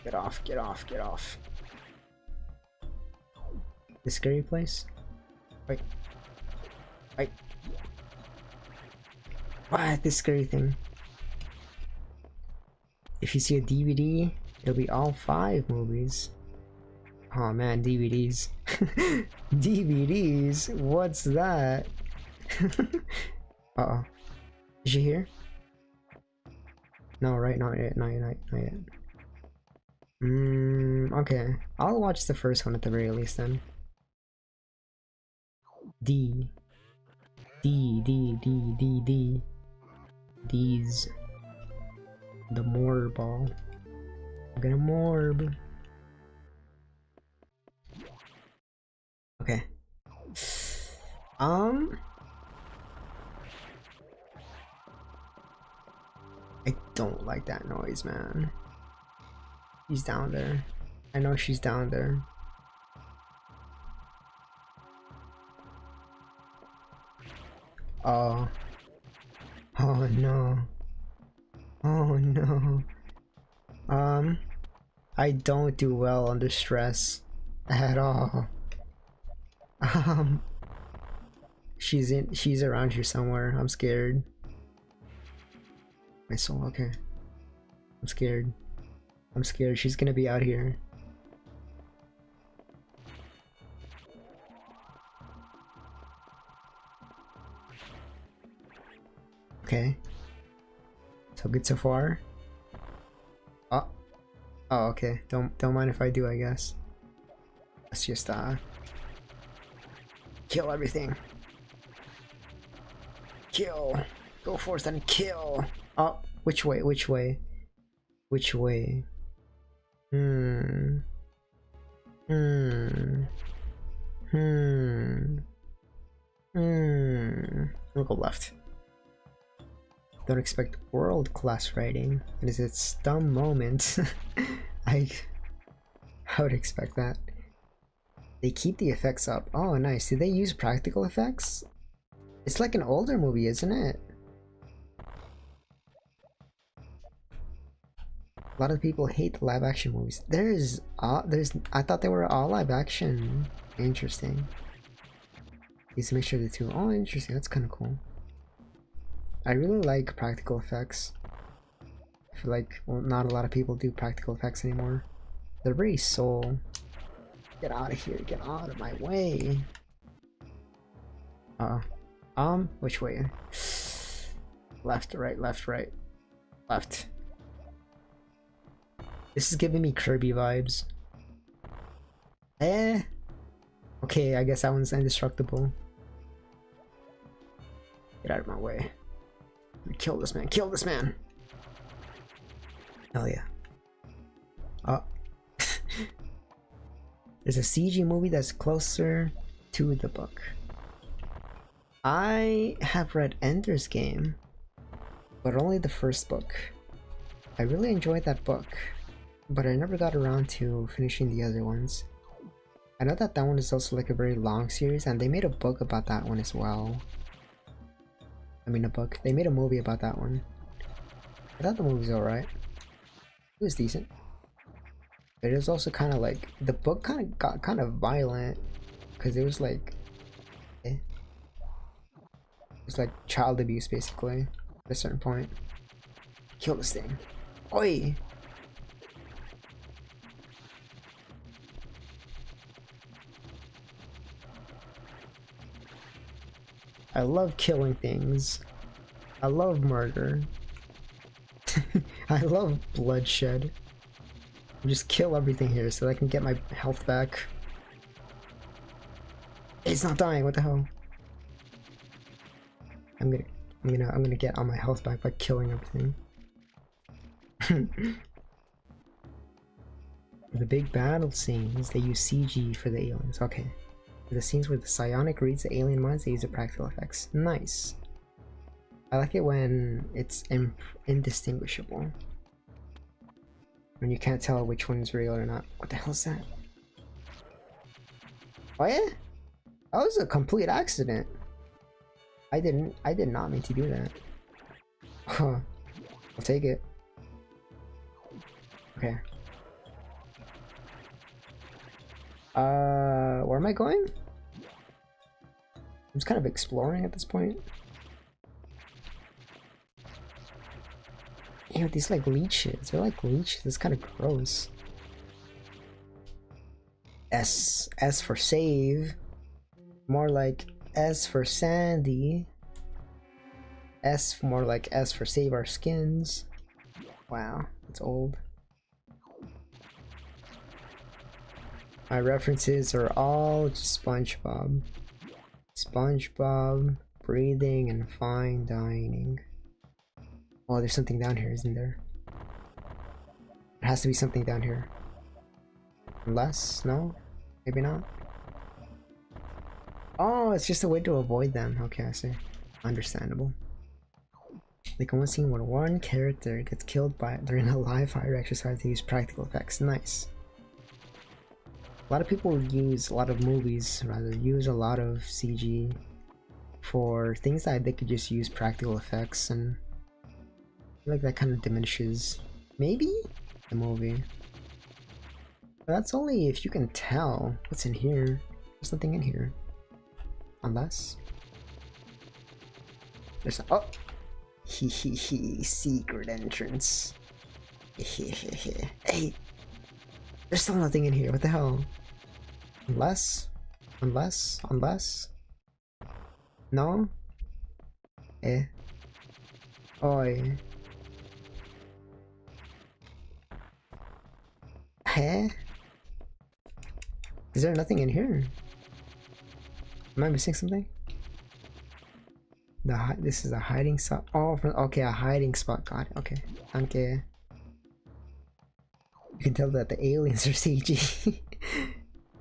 Get off, get off, get off. The scary place? Wait. Wait. What? This scary thing. If you see a DVD, it'll be all 5 movies. Oh man, DVDs. DVDs? What's that? Uh-oh. Is she here? No, right? Not yet, not yet, not yet. Okay. I'll watch the first one at the very least then. D. These. The Morb Ball. I'm gonna Morb. Okay. I don't like that noise, man. She's down there. I know she's down there. Oh. Oh no. Oh no. I don't do well under stress at all. She's around here somewhere. I'm scared. My soul, okay. I'm scared. I'm scared. She's gonna be out here. Okay. So good so far. Oh. Oh, okay. Don't mind if I do, I guess. Let's just kill everything. Kill. Go forth and kill. Oh, which way? Which way? Which way? We'll go left. Don't expect world-class writing. It is its dumb moment. I would expect that. They keep the effects up. Oh, nice. Did they use practical effects? It's like an older movie, isn't it? A lot of people hate live action movies. I thought they were all live action. Interesting. Please make sure the 2. Oh, interesting. That's kind of cool. I really like practical effects. I feel like, well, not a lot of people do practical effects anymore. They're very soul. Get out of here. Get out of my way. Which way? Left, right, left, right, left. This is giving me Kirby vibes. Eh? Okay, I guess that one's indestructible. Get out of my way. Kill this man, kill this man! Hell yeah. Oh. There's a CG movie that's closer to the book. I have read Ender's Game, but only the first book. I really enjoyed that book, but I never got around to finishing the other ones. I know that that one is also like a very long series, and they made a book about that one as well. I mean a book. They made a movie about that one. I thought the movie was alright. It was decent. But it was also kind of like, the book kind of got kind of violent, because it was like, it was like child abuse basically at a certain point. Kill this thing. Oi! I love killing things. I love murder. I love bloodshed. Just kill everything here so I can get my health back. It's not dying, what the hell? I'm gonna get all my health back by killing everything. The big battle scenes, they use CG for the aliens. Okay. For the scenes where the psionic reads the alien minds, they use the practical effects. Nice. I like it when it's indistinguishable. When you can't tell which one is real or not. What the hell is that? Oh yeah? That was a complete accident. I did not mean to do that. Huh. I'll take it. Okay. Where am I going? I'm just kind of exploring at this point. Ew, these like leeches. They're like leeches. It's kind of gross. S for save. More like S for Sandy. More like S for save our skins. Wow, it's old. My references are all just SpongeBob. SpongeBob, breathing, and fine dining. Oh, there's something down here, isn't there? There has to be something down here. Unless, no? Maybe not? Oh, it's just a way to avoid them. Okay, I see. Understandable. Like one scene where one character gets killed during a live fire exercise, they use practical effects. Nice. A lot of people use, a lot of movies rather, use a lot of CG for things that they could just use practical effects, and I feel like that kind of diminishes, maybe, the movie. But that's only if you can tell what's in here. There's nothing in here. Unless there's a, oh! Secret entrance. Hey! There's still nothing in here, what the hell? Unless? No? Eh? Oi. Huh? Is there nothing in here? Am I missing something? This is a hiding spot. Oh, okay, a hiding spot. Got it. Okay. Okay. You can tell that the aliens are CG.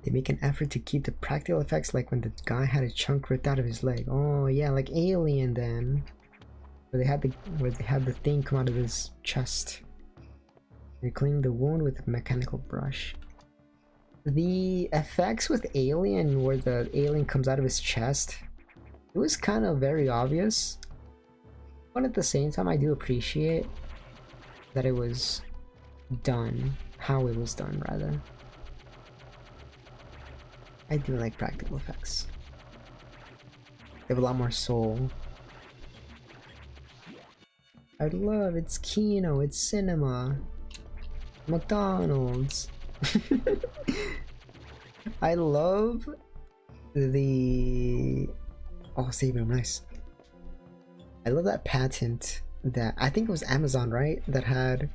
They make an effort to keep the practical effects, like when the guy had a chunk ripped out of his leg. Oh yeah, like Alien then. Where they had the thing come out of his chest. They cleaned the wound with a mechanical brush. The effects with Alien, where the alien comes out of his chest, it was kind of very obvious. But at the same time, I do appreciate that it was done, how it was done rather. I do like practical effects. They have a lot more soul. I love it's Kino, it's cinema, McDonald's. I love the, oh, save him, nice. I love that patent that I think it was Amazon, right? That had,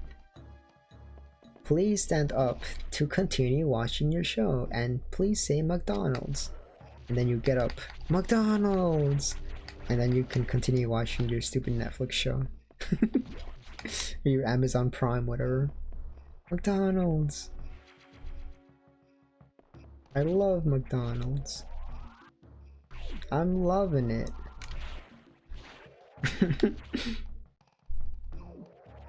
please stand up to continue watching your show and please say McDonald's. And then you get up, McDonald's! And then you can continue watching your stupid Netflix show. Or your Amazon Prime, whatever. McDonald's. I love McDonald's. I'm loving it.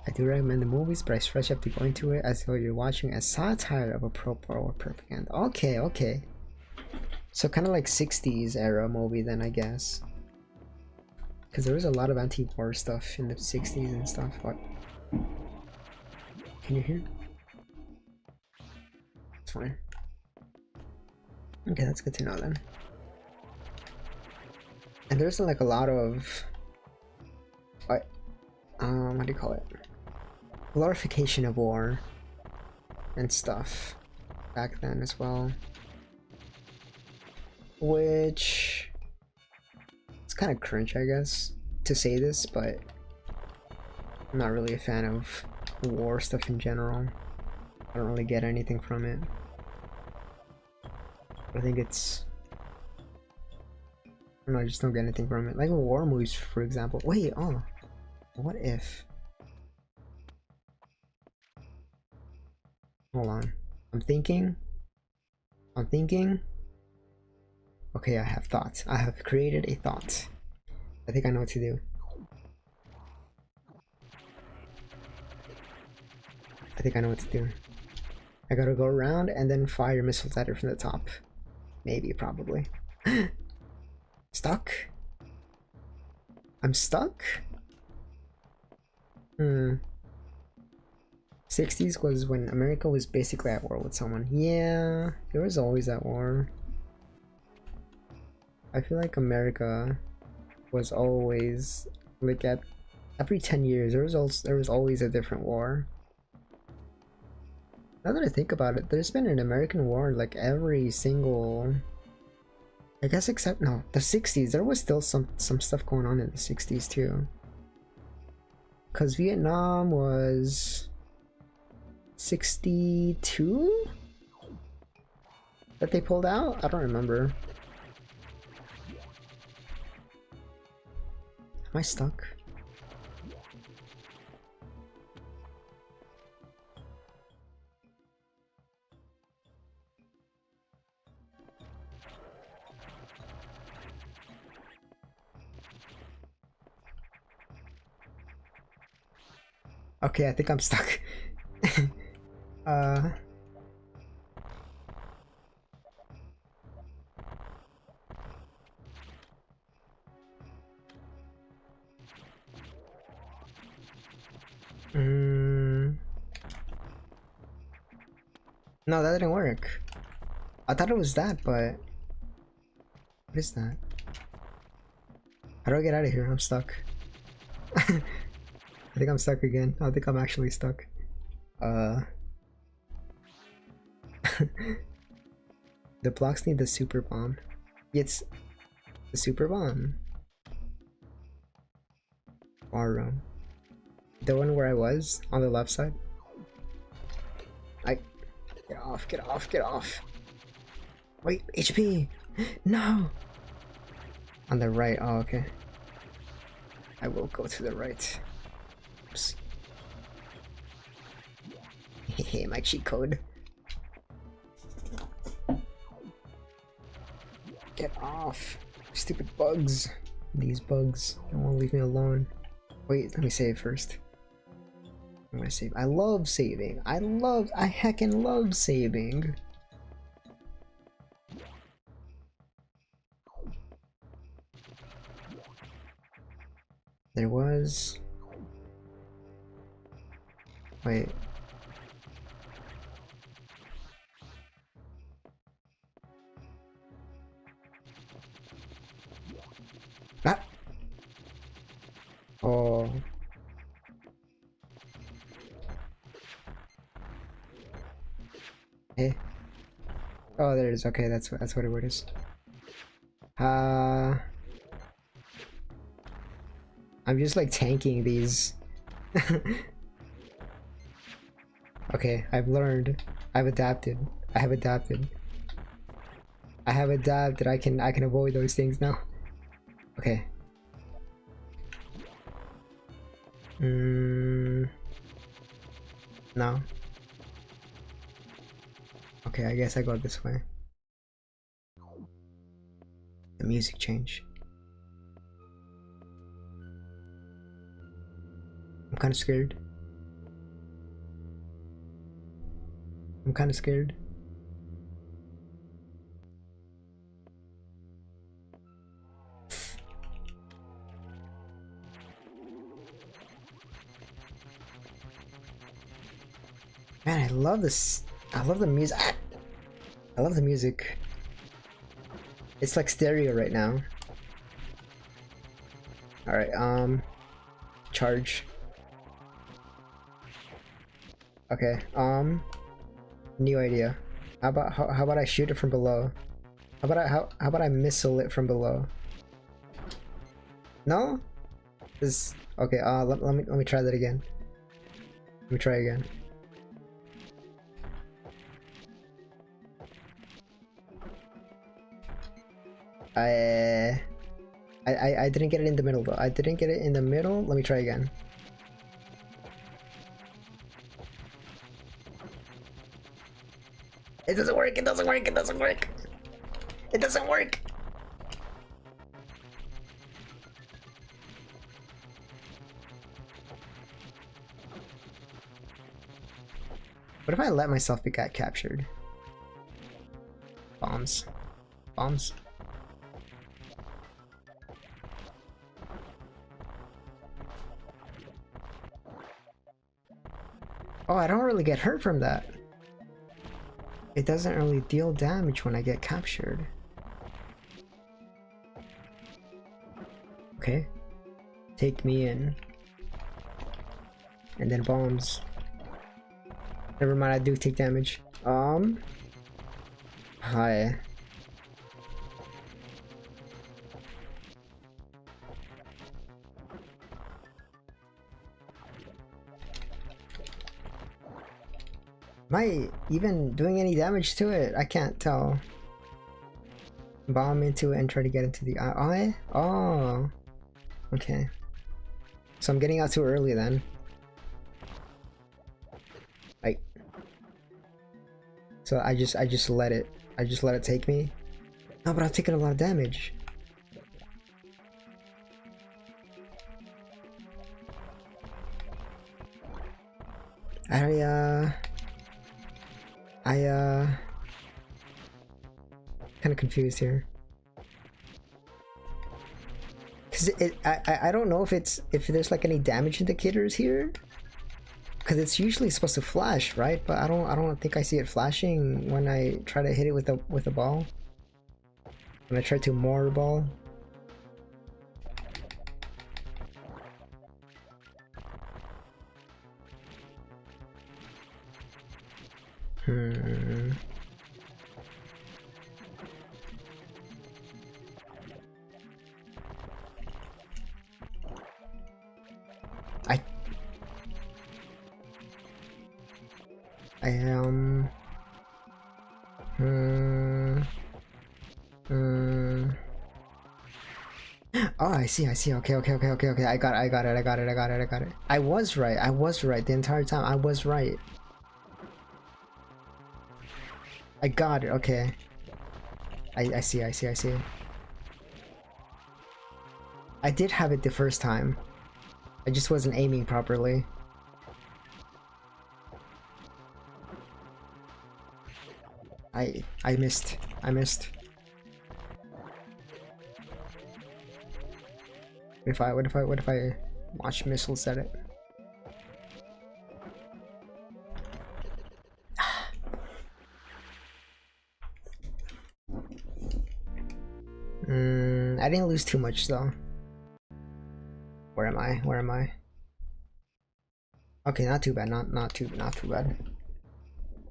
I do recommend the movies, but I stress you have to go into it as though you're watching a satire of a or propaganda. Okay, okay. So kind of like 60s era movie then, I guess. Because there was a lot of anti-war stuff in the 60s and stuff. What? Can you hear? It's fine. Okay, that's good to know then. And there's like a lot of what do you call it? Glorification of war and stuff back then as well. Which it's kind of cringe, I guess, to say this, but I'm not really a fan of war stuff in general. I don't really get anything from it. I think it's, I don't know, I just don't get anything from it. Like war movies, for example. Wait, oh, what if? Hold on, I'm thinking. Okay, I have thoughts. I have created a thought. I think I know what to do. I gotta go around and then fire missiles at her from the top. Maybe, probably. Stuck? I'm stuck? 60s was when America was basically at war with someone. Yeah, it was always at war. I feel like America was always like at every 10 years there was always a different war. Now that I think about it, there's been an American war like every single, I guess, except no, the 60s. There was still some stuff going on in the 60s too. Cause Vietnam was 62 that they pulled out? I don't remember. Am I stuck? Okay, I think I'm stuck. No, that didn't work. I thought it was that, but what is that? How do I get out of here? I'm stuck. I think I'm stuck again. I think I'm actually stuck. The blocks need the super bomb. It's the super bomb. Bar room. The one where I was on the left side. Get off. Wait, HP! No! On the right, oh, okay. I will go to the right. Oops. Hey, my cheat code. Get off. Stupid bugs. These bugs don't want to leave me alone. Wait, let me save first. I'm gonna save. I love saving. I heckin' love saving. There was... Wait. Ah! Oh. Hey. Oh, there it is. Okay, that's what it is. I'm just like tanking these. Okay, I've learned. I've adapted. I have adapted. I have adapted. I can avoid those things now. Okay. No. Okay, I guess I go this way. The music change. I'm kind of scared. I'm kind of scared. Man, I love this. I love the music. I love the music. It's like stereo right now. Alright, charge. Okay, new idea. How about I shoot it from below? How about I missile it from below? No? This okay, let me try that again. Let me try again. I didn't get it in the middle though. I didn't get it in the middle. Let me try again. It doesn't work, it doesn't work, it doesn't work. It doesn't work. What if I let myself get captured? Bombs. Bombs. Oh, I don't really get hurt from that. It doesn't really deal damage when I get captured. Okay. Take me in. And then bombs. Never mind, I do take damage. Hi. Am I even doing any damage to it? I can't tell. Bomb into it and try to get into the eye? Oh. Okay. So I'm getting out too early then. Like. So I just let it. I just let it take me. No, but I've taken a lot of damage. Kind of confused here. Cause I don't know if there's like any damage indicators here. Cause it's usually supposed to flash, right? But I don't think I see it flashing when I try to hit it with a ball. When I try to moor ball. Oh, I see. Okay. I got it. I was right the entire time. I was right. I got it, okay. I see. I did have it the first time. I just wasn't aiming properly. I missed. What if I launch missiles at it? I didn't lose too much though. Where am I? Okay, not too bad. Not too bad.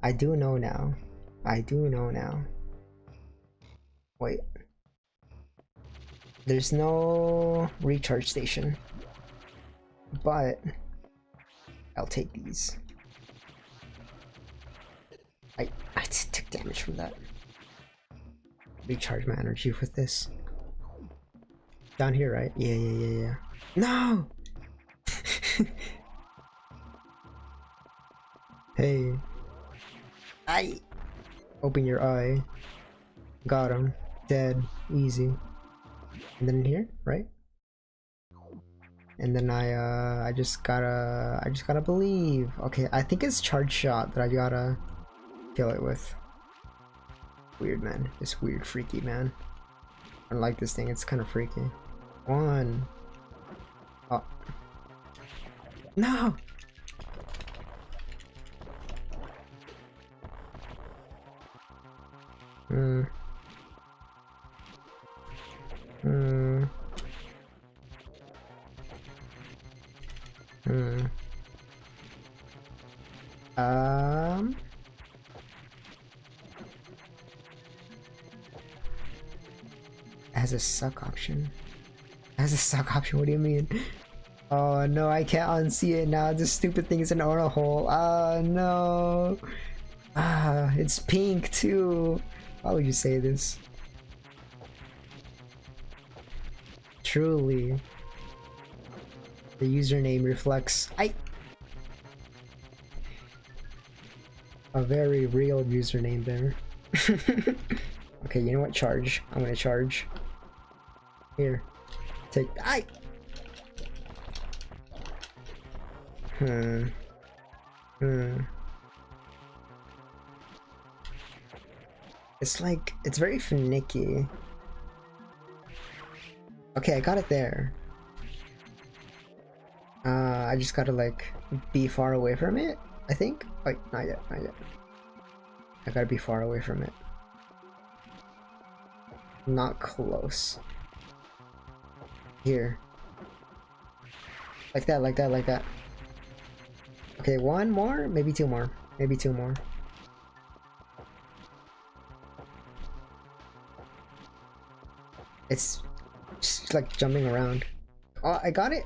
I do know now. Wait. There's no recharge station. but I'll take these. I took damage from that. Recharge my energy with this. Down here, right? Yeah. No! Hey. I open your eye. Got him. Dead. Easy. And then here, right? And then I just gotta believe. Okay, I think it's charge shot that I gotta kill it with. Weird, man. It's weird, freaky, man. I don't like this thing. It's kind of freaky. One. Oh. No! It has a suck option. It has a suck option, what do you mean? Oh no, I can't unsee it now. This stupid thing is an auto hole. Ah, no. Ah, it's pink too. Why would you say this? Truly. The username reflects a very real username there. Okay, you know what? Charge. I'm gonna charge. Here. Take. It's like, it's very finicky. Okay, I got it there. I just gotta like be far away from it, I think. Wait, not yet. I gotta be far away from it. Not close. Here. Like that. Okay, one more, maybe two more. It's just like jumping around. Oh, I got it.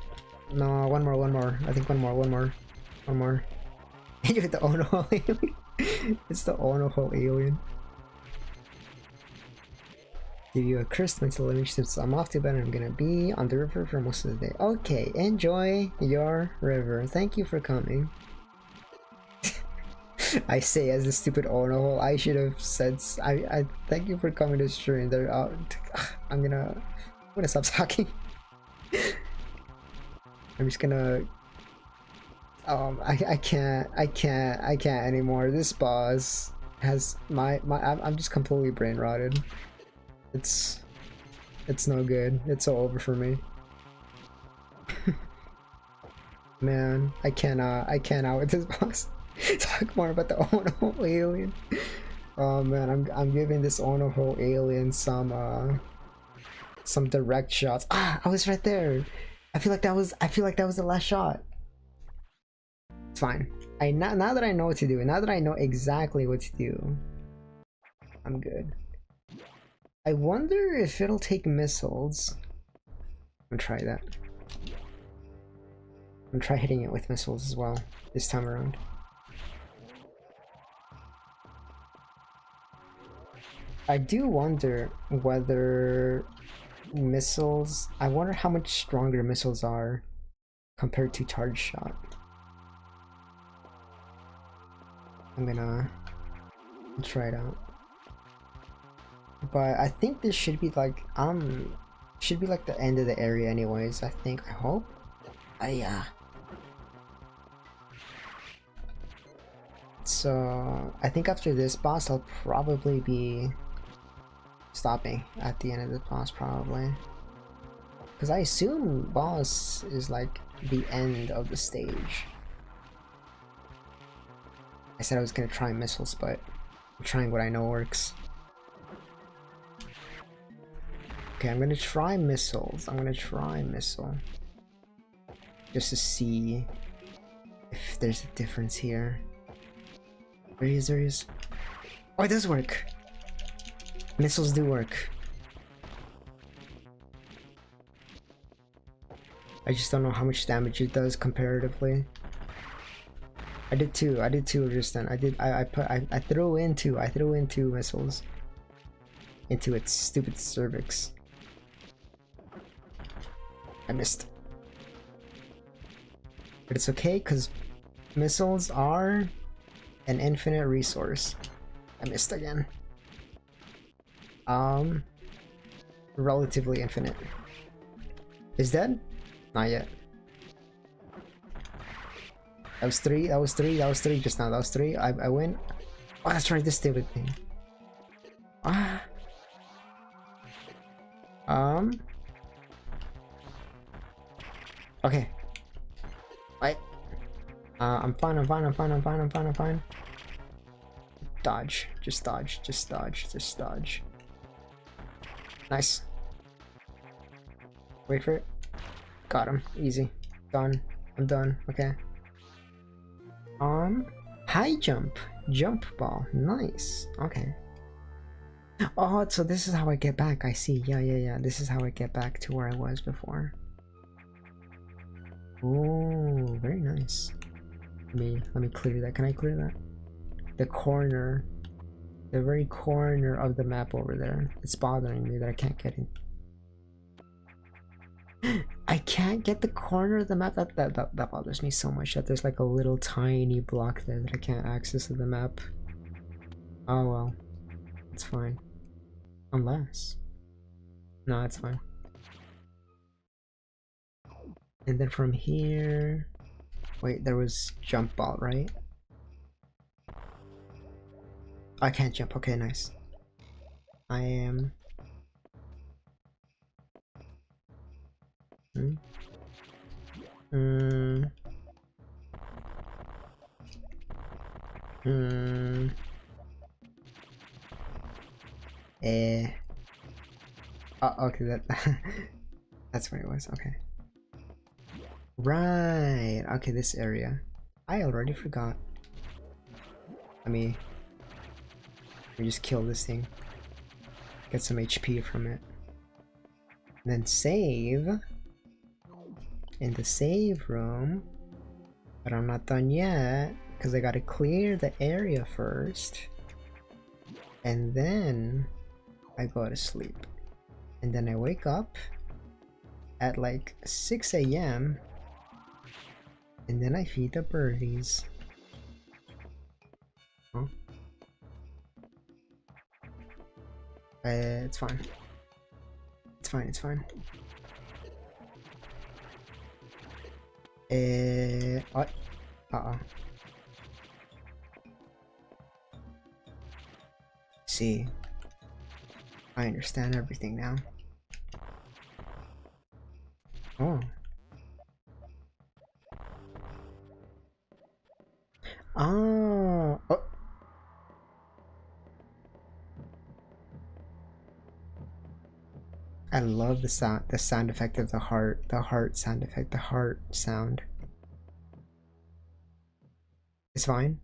No, one more. I think one more. You hit the Ono hole alien. It's the Ono hole alien. Give you a crisp mental image since I'm off to bed and I'm gonna be on the river for most of the day. Okay, enjoy your river. Thank you for coming. I say as a stupid Ono hole, I should have said I thank you for coming to stream. There, I'm gonna stop talking. I'm just gonna. I can't anymore. This boss has I'm just completely brain rotted. It's no good. It's all over for me. Man, I cannot with this boss. Talk more about the Ono hole alien. Oh man, I'm giving this Ono hole alien some direct shots. Ah, I was right there. I feel like that was the last shot. It's fine. Now that I know what to do, now that I know exactly what to do, I'm good. I wonder if it'll take missiles. I'm gonna try that. I'm gonna try hitting it with missiles as well this time around. I do wonder whether missiles. I wonder how much stronger missiles are compared to charge shot. I'm gonna try it out. But I think this should be like the end of the area anyways, I think. I hope. Yeah. So I think after this boss I'll probably be stopping at the end of the boss probably. Because I assume boss is like the end of the stage. I said I was gonna try missiles, but I'm trying what I know works. Okay, I'm gonna try missiles. Just to see if there's a difference here. There he is. Oh, it does work. Missiles do work. I just don't know how much damage it does comparatively. I did two just then. I threw in two missiles into its stupid cervix. I missed. But it's okay, because missiles are an infinite resource. I missed again. Relatively infinite. Is dead? Not yet. That was three just now. That was three. I win. Oh, that's right, this stupid thing. Ah. Okay. Wait. I'm fine. Dodge. Just dodge. Nice. Wait for it. Got him. Easy. Done. I'm done. Okay. High jump. Jump ball. Nice. Okay. Oh, so this is how I get back. I see. Yeah. This is how I get back to where I was before. Oh, very nice. Let me clear that. Can I clear that? The corner. The very corner of the map over there. It's bothering me that I can't get in. I can't get the corner of the map. That bothers me so much, that there's like a little tiny block there that I can't access the map. Oh well. It's fine. Unless. No, it's fine. And then from here... Wait, there was jump ball, right? I can't jump. Okay, nice. I am... Oh, okay, that's where it was. Okay. Right. Okay, this area. I already forgot. Let me just kill this thing. Get some HP from it. And then save. In the save room. But I'm not done yet, because I gotta clear the area first. And then I go to sleep. And then I wake up at like 6 AM. And then I feed the birdies. Huh? It's fine. It's fine. What? Uh-oh. See. I understand everything now. Oh. Oh. Oh. I love the sound effect of the heart sound effect, the heart sound. It's fine.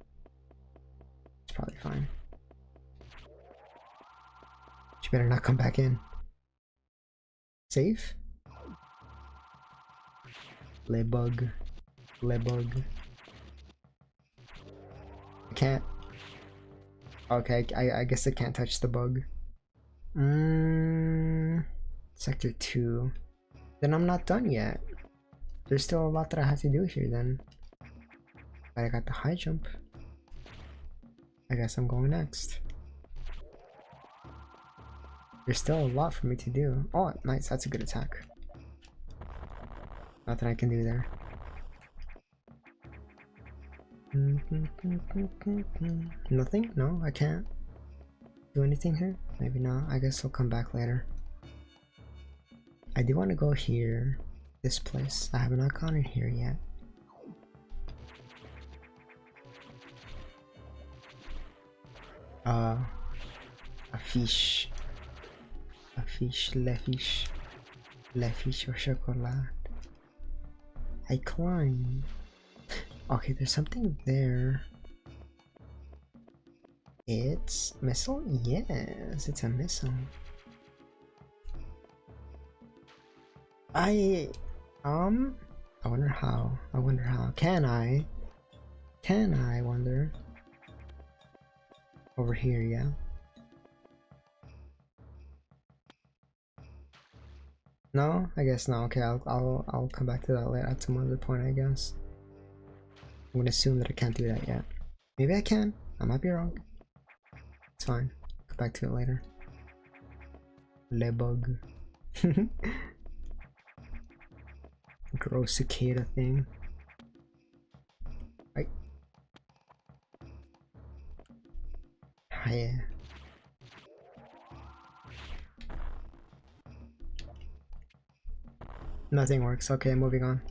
It's probably fine. You better not come back in. Save? Le bug. I can't. Okay, I guess I can't touch the bug. Sector 2. Then I'm not done yet. There's still a lot that I have to do here then. But I got the high jump. I guess I'm going next. There's still a lot for me to do. Oh, nice. That's a good attack. Nothing I can do there. Nothing? No, I can't do anything here? Maybe not. I guess I'll come back later. I do want to go here. This place. I have not gone in here yet. A fish. Le fiche au chocolat. I climb. Okay, there's something there. It's missile? Yes, it's a missile. I wonder how. I wonder how. Can I? Can I wonder? Over here, yeah. No, I guess no. Okay, I'll come back to that later at some other point, I guess. I'm gonna assume that I can't do that yet. Maybe I can. I might be wrong. It's fine. Come back to it later. Le bug. Gross cicada thing. Right. Yeah. Nothing works. Okay, moving on.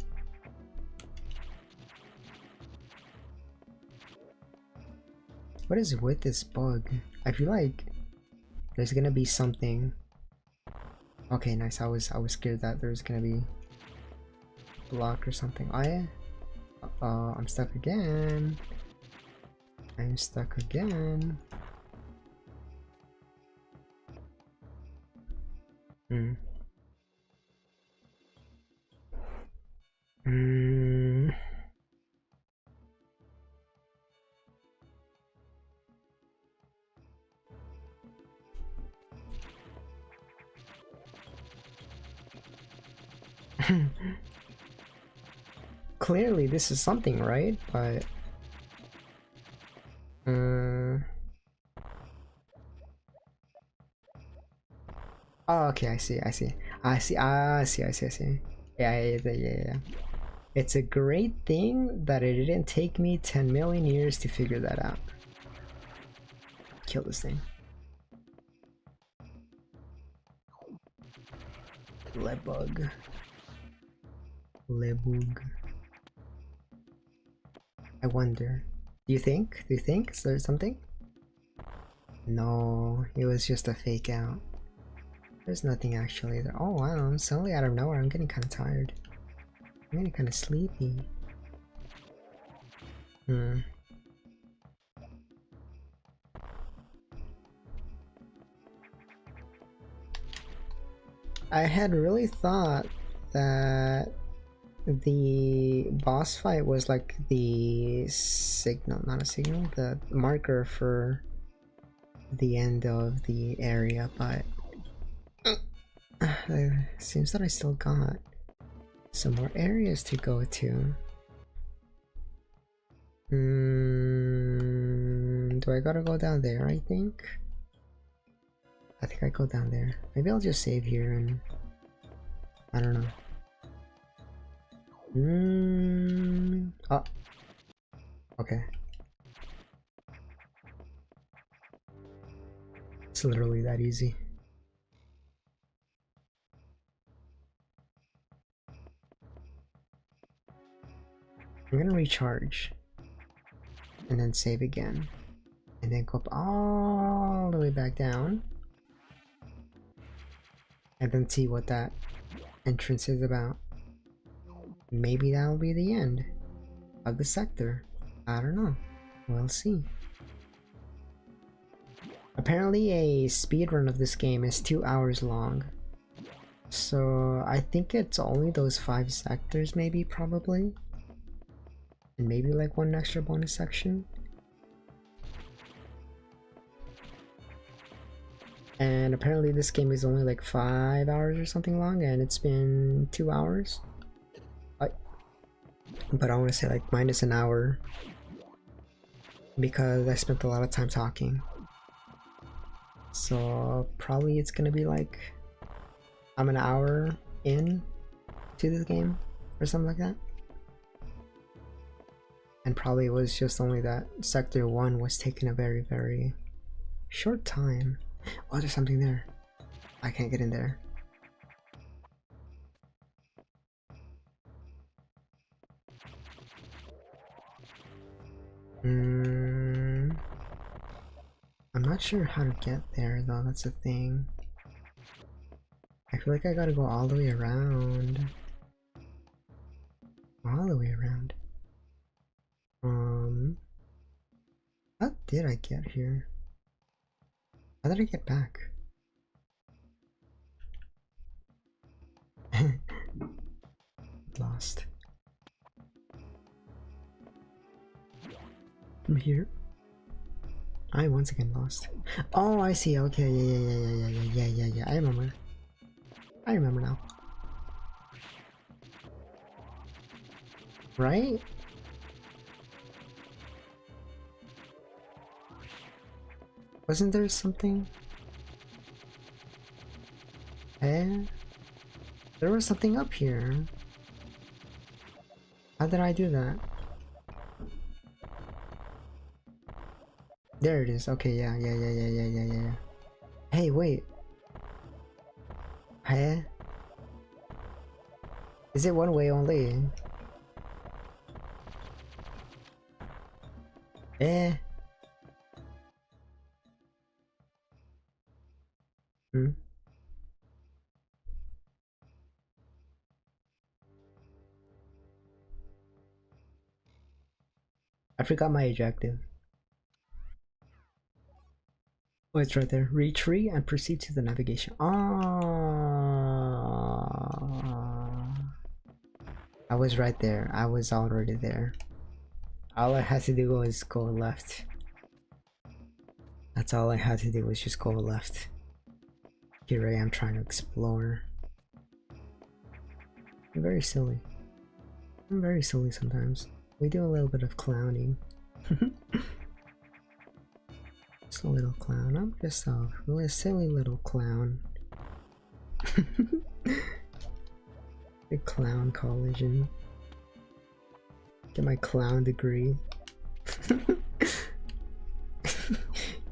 What is with this bug? I feel like there's gonna be something. Okay, nice. I was scared that there's gonna be block or something. I'm stuck again. I'm stuck again. Hmm. Hmm. Clearly this is something, right? But oh, okay, I see. Yeah. It's a great thing that it didn't take me 10 million years to figure that out. Kill this thing. Lebug. Lebug. I wonder. Do you think? Is there something? No, it was just a fake out. There's nothing actually there. Oh wow, suddenly out of nowhere I'm getting kind of tired. I'm getting kind of sleepy. I had really thought that the boss fight was like the signal, not a signal, the marker for the end of the area, but it seems that I still got some more areas to go to. Do I gotta go down there, I think? I think I go down there. Maybe I'll just save here and I don't know. Oh. Okay. It's literally that easy. I'm gonna recharge and then save again and then go up all the way back down and then see what that entrance is about. Maybe that'll be the end of the sector. I don't know. We'll see. Apparently a speedrun of this game is 2 hours long. So I think it's only those 5 sectors maybe, probably. And maybe like one extra bonus section. And apparently this game is only like 5 hours or something long and it's been 2 hours. But I want to say like minus an hour because I spent a lot of time talking. So probably it's gonna be like I'm an hour in to this game or something like that. And probably it was just only that sector 1 was taking a very, very short time. Oh, there's something there. I can't get in there. I'm not sure how to get there though, that's the thing. I feel like I gotta go all the way around. All the way around. How did I get here? How did I get back? Lost. From here. I once again lost. Oh, I see. Okay, yeah. I remember. I remember now. Right? Wasn't there something? Eh? There was something up here. How did I do that? There it is. Okay, yeah. Hey, wait. Hey? Is it one way only? Eh? Hmm? I forgot my objective. Oh, it's right there. Retreat and proceed to the navigation. I was right there. I was already there. All I had to do was go left. That's all I had to do was just go left. Here I am trying to explore. I'm very silly. I'm very silly sometimes. We do a little bit of clowning. Just a little clown. I'm just a really silly little clown. The clown college and get my clown degree.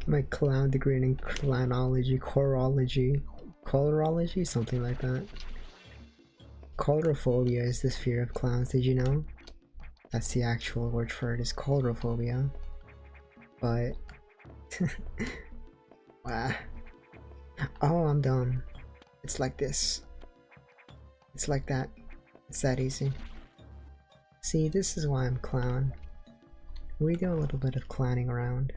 My clown degree in clownology, colorology, something like that. Colorophobia is this fear of clowns, did you know? That's the actual word for it, is colorophobia. But wow. Oh, I'm done. It's like this. It's like that. It's that easy. See, this is why I'm clown. We do a little bit of clowning around.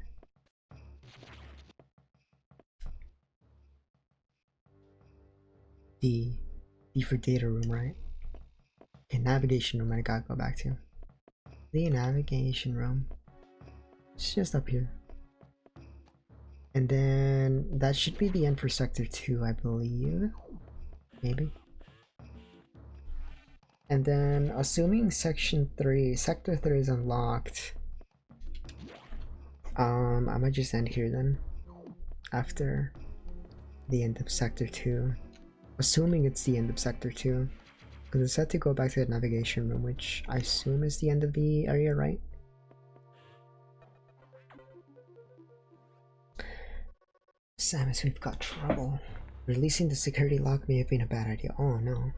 D for data room, right? Okay, navigation room I gotta go back to. The navigation room. It's just up here. And then that should be the end for sector 2, I believe. Maybe. And then assuming sector 3 is unlocked. I might just end here then. After the end of sector 2. Assuming it's the end of sector 2. Because it's set to go back to the navigation room, which I assume is the end of the area, right? Samus, we've got trouble. Releasing the security lock may have been a bad idea. Oh no.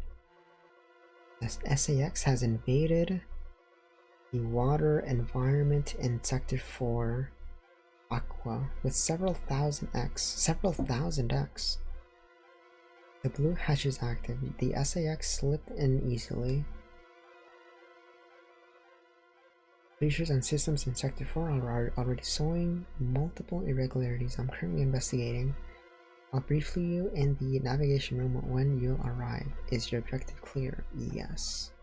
The SAX has invaded the water environment in Sector 4 Aqua with several thousand X. The blue hatch is active. The SAX slipped in easily. Features and systems in Sector 4 are already showing multiple irregularities. I'm currently investigating. I'll brief you in the navigation room when you arrive. Is your objective clear? Yes.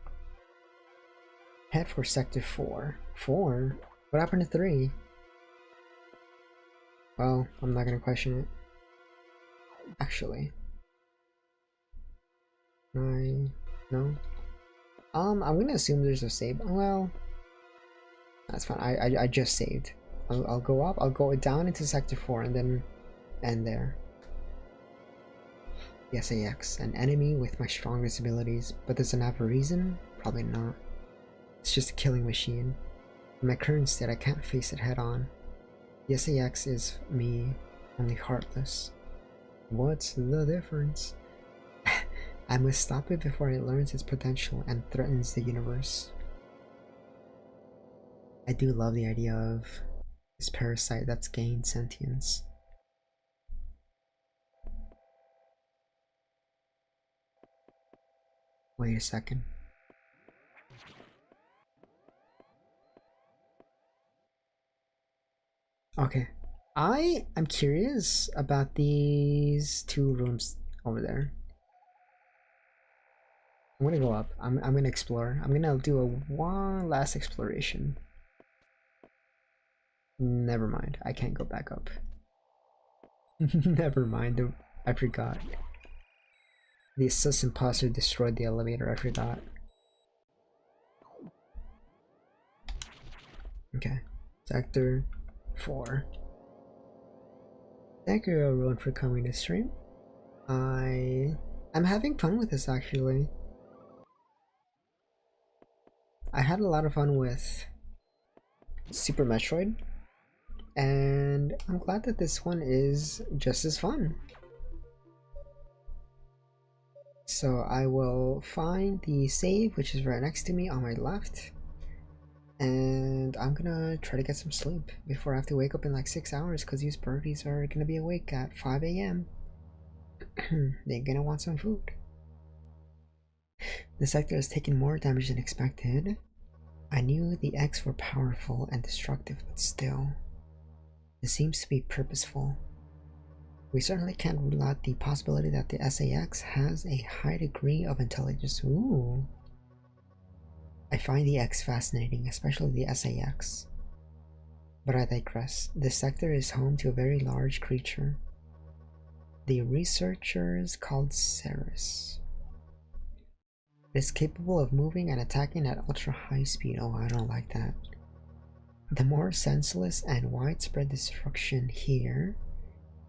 Head for Sector 4. 4? What happened to 3? Well, I'm not gonna question it. Actually. No? I'm gonna assume there's a save. Well, that's fine. I just saved. I'll go up, I'll go down into Sector 4 and then end there. The SAX, an enemy with my strongest abilities, but does it have a reason? Probably not. It's just a killing machine. In my current state, I can't face it head on. The SAX is me, only heartless. What's the difference? I must stop it before it learns its potential and threatens the universe. I do love the idea of this parasite that's gained sentience. Wait a second. Okay. I am curious about these two rooms over there. I'm gonna go up. I'm gonna explore. I'm gonna do one last exploration. Never mind. I can't go back up. Never mind. I forgot. The sus imposter destroyed the elevator. I forgot. Okay. Sector 4. Thank you everyone for coming to stream. I'm having fun with this actually. I had a lot of fun with Super Metroid, and I'm glad that this one is just as fun. So I will find the save, which is right next to me on my left, and I'm gonna try to get some sleep before I have to wake up in like 6 hours because these birdies are gonna be awake at 5 a.m. They're gonna want some food. The sector has taken more damage than expected. I knew the X were powerful and destructive, but still, it seems to be purposeful. We certainly can't rule out the possibility that the SAX has a high degree of intelligence. Ooh. I find the X fascinating, especially the SAX. But I digress. This sector is home to a very large creature. The researchers called Ceres. It is capable of moving and attacking at ultra high speed. Oh, I don't like that. The more senseless and widespread destruction here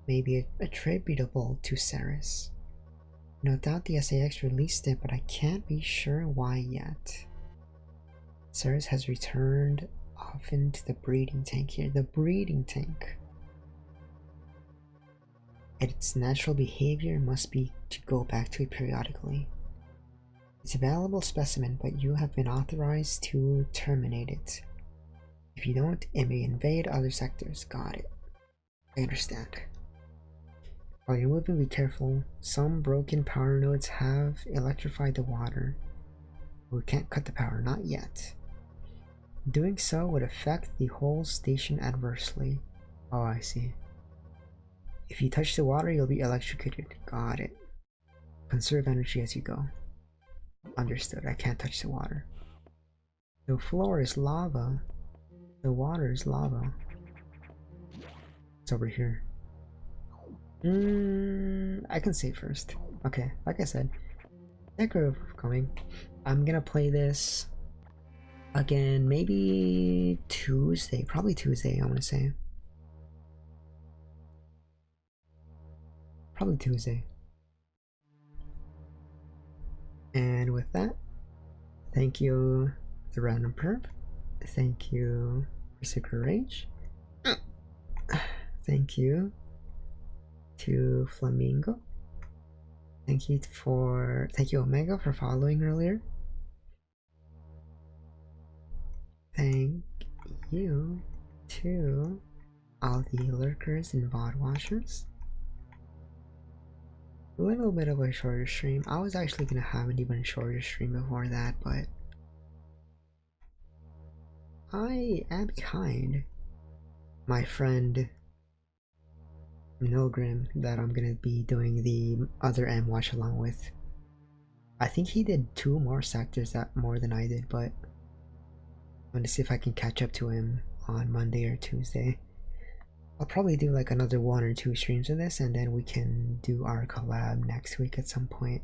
may be attributable to Ceres. No doubt the SAX released it, but I can't be sure why yet. Ceres has returned often to the breeding tank here. The breeding tank. Its natural behavior must be to go back to it periodically. It's a valuable specimen, but you have been authorized to terminate it. If you don't, it may invade other sectors. Got it. I understand. While you're moving, be careful. Some broken power nodes have electrified the water. We can't cut the power, not yet. Doing so would affect the whole station adversely. Oh, I see. If you touch the water, you'll be electrocuted. Got it. Conserve energy as you go. Understood. I can't touch the water. The floor is lava. The water is lava. It's over here. I can save first. Okay, like I said, thank you for coming. I'm gonna play this again maybe Tuesday. Probably Tuesday, I want to say. Probably Tuesday. And with that, thank you, the random perp. Thank you, Secret Rage. Thank you to Flamingo. Thank you Omega for following earlier. Thank you to all the lurkers and VOD watchers. A little bit of a shorter stream. I was actually gonna have an even shorter stream before that, but I am behind my friend Milgrim that I'm gonna be doing the other M watch along with. I think he did 2 more sectors that more than I did, but I'm gonna see if I can catch up to him on Monday or Tuesday. I'll probably do like another 1 or 2 streams of this, and then we can do our collab next week at some point.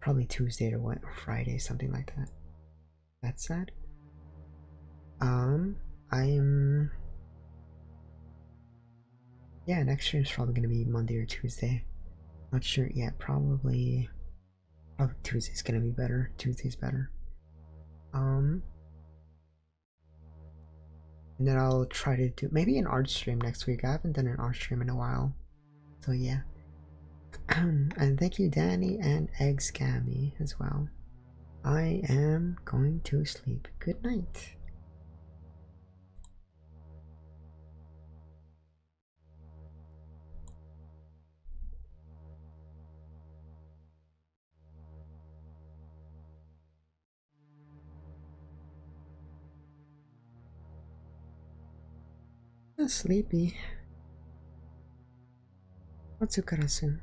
Probably Tuesday or Friday, something like that. That said, yeah, next stream's probably gonna be Monday or Tuesday. Not sure yet. Probably Tuesday's gonna be better. Tuesday's better. And then I'll try to do maybe an art stream next week. I haven't done an art stream in a while. So yeah. And thank you Danny and Eggscammy as well. I am going to sleep. Good night. Sleepy. Otsukarasu.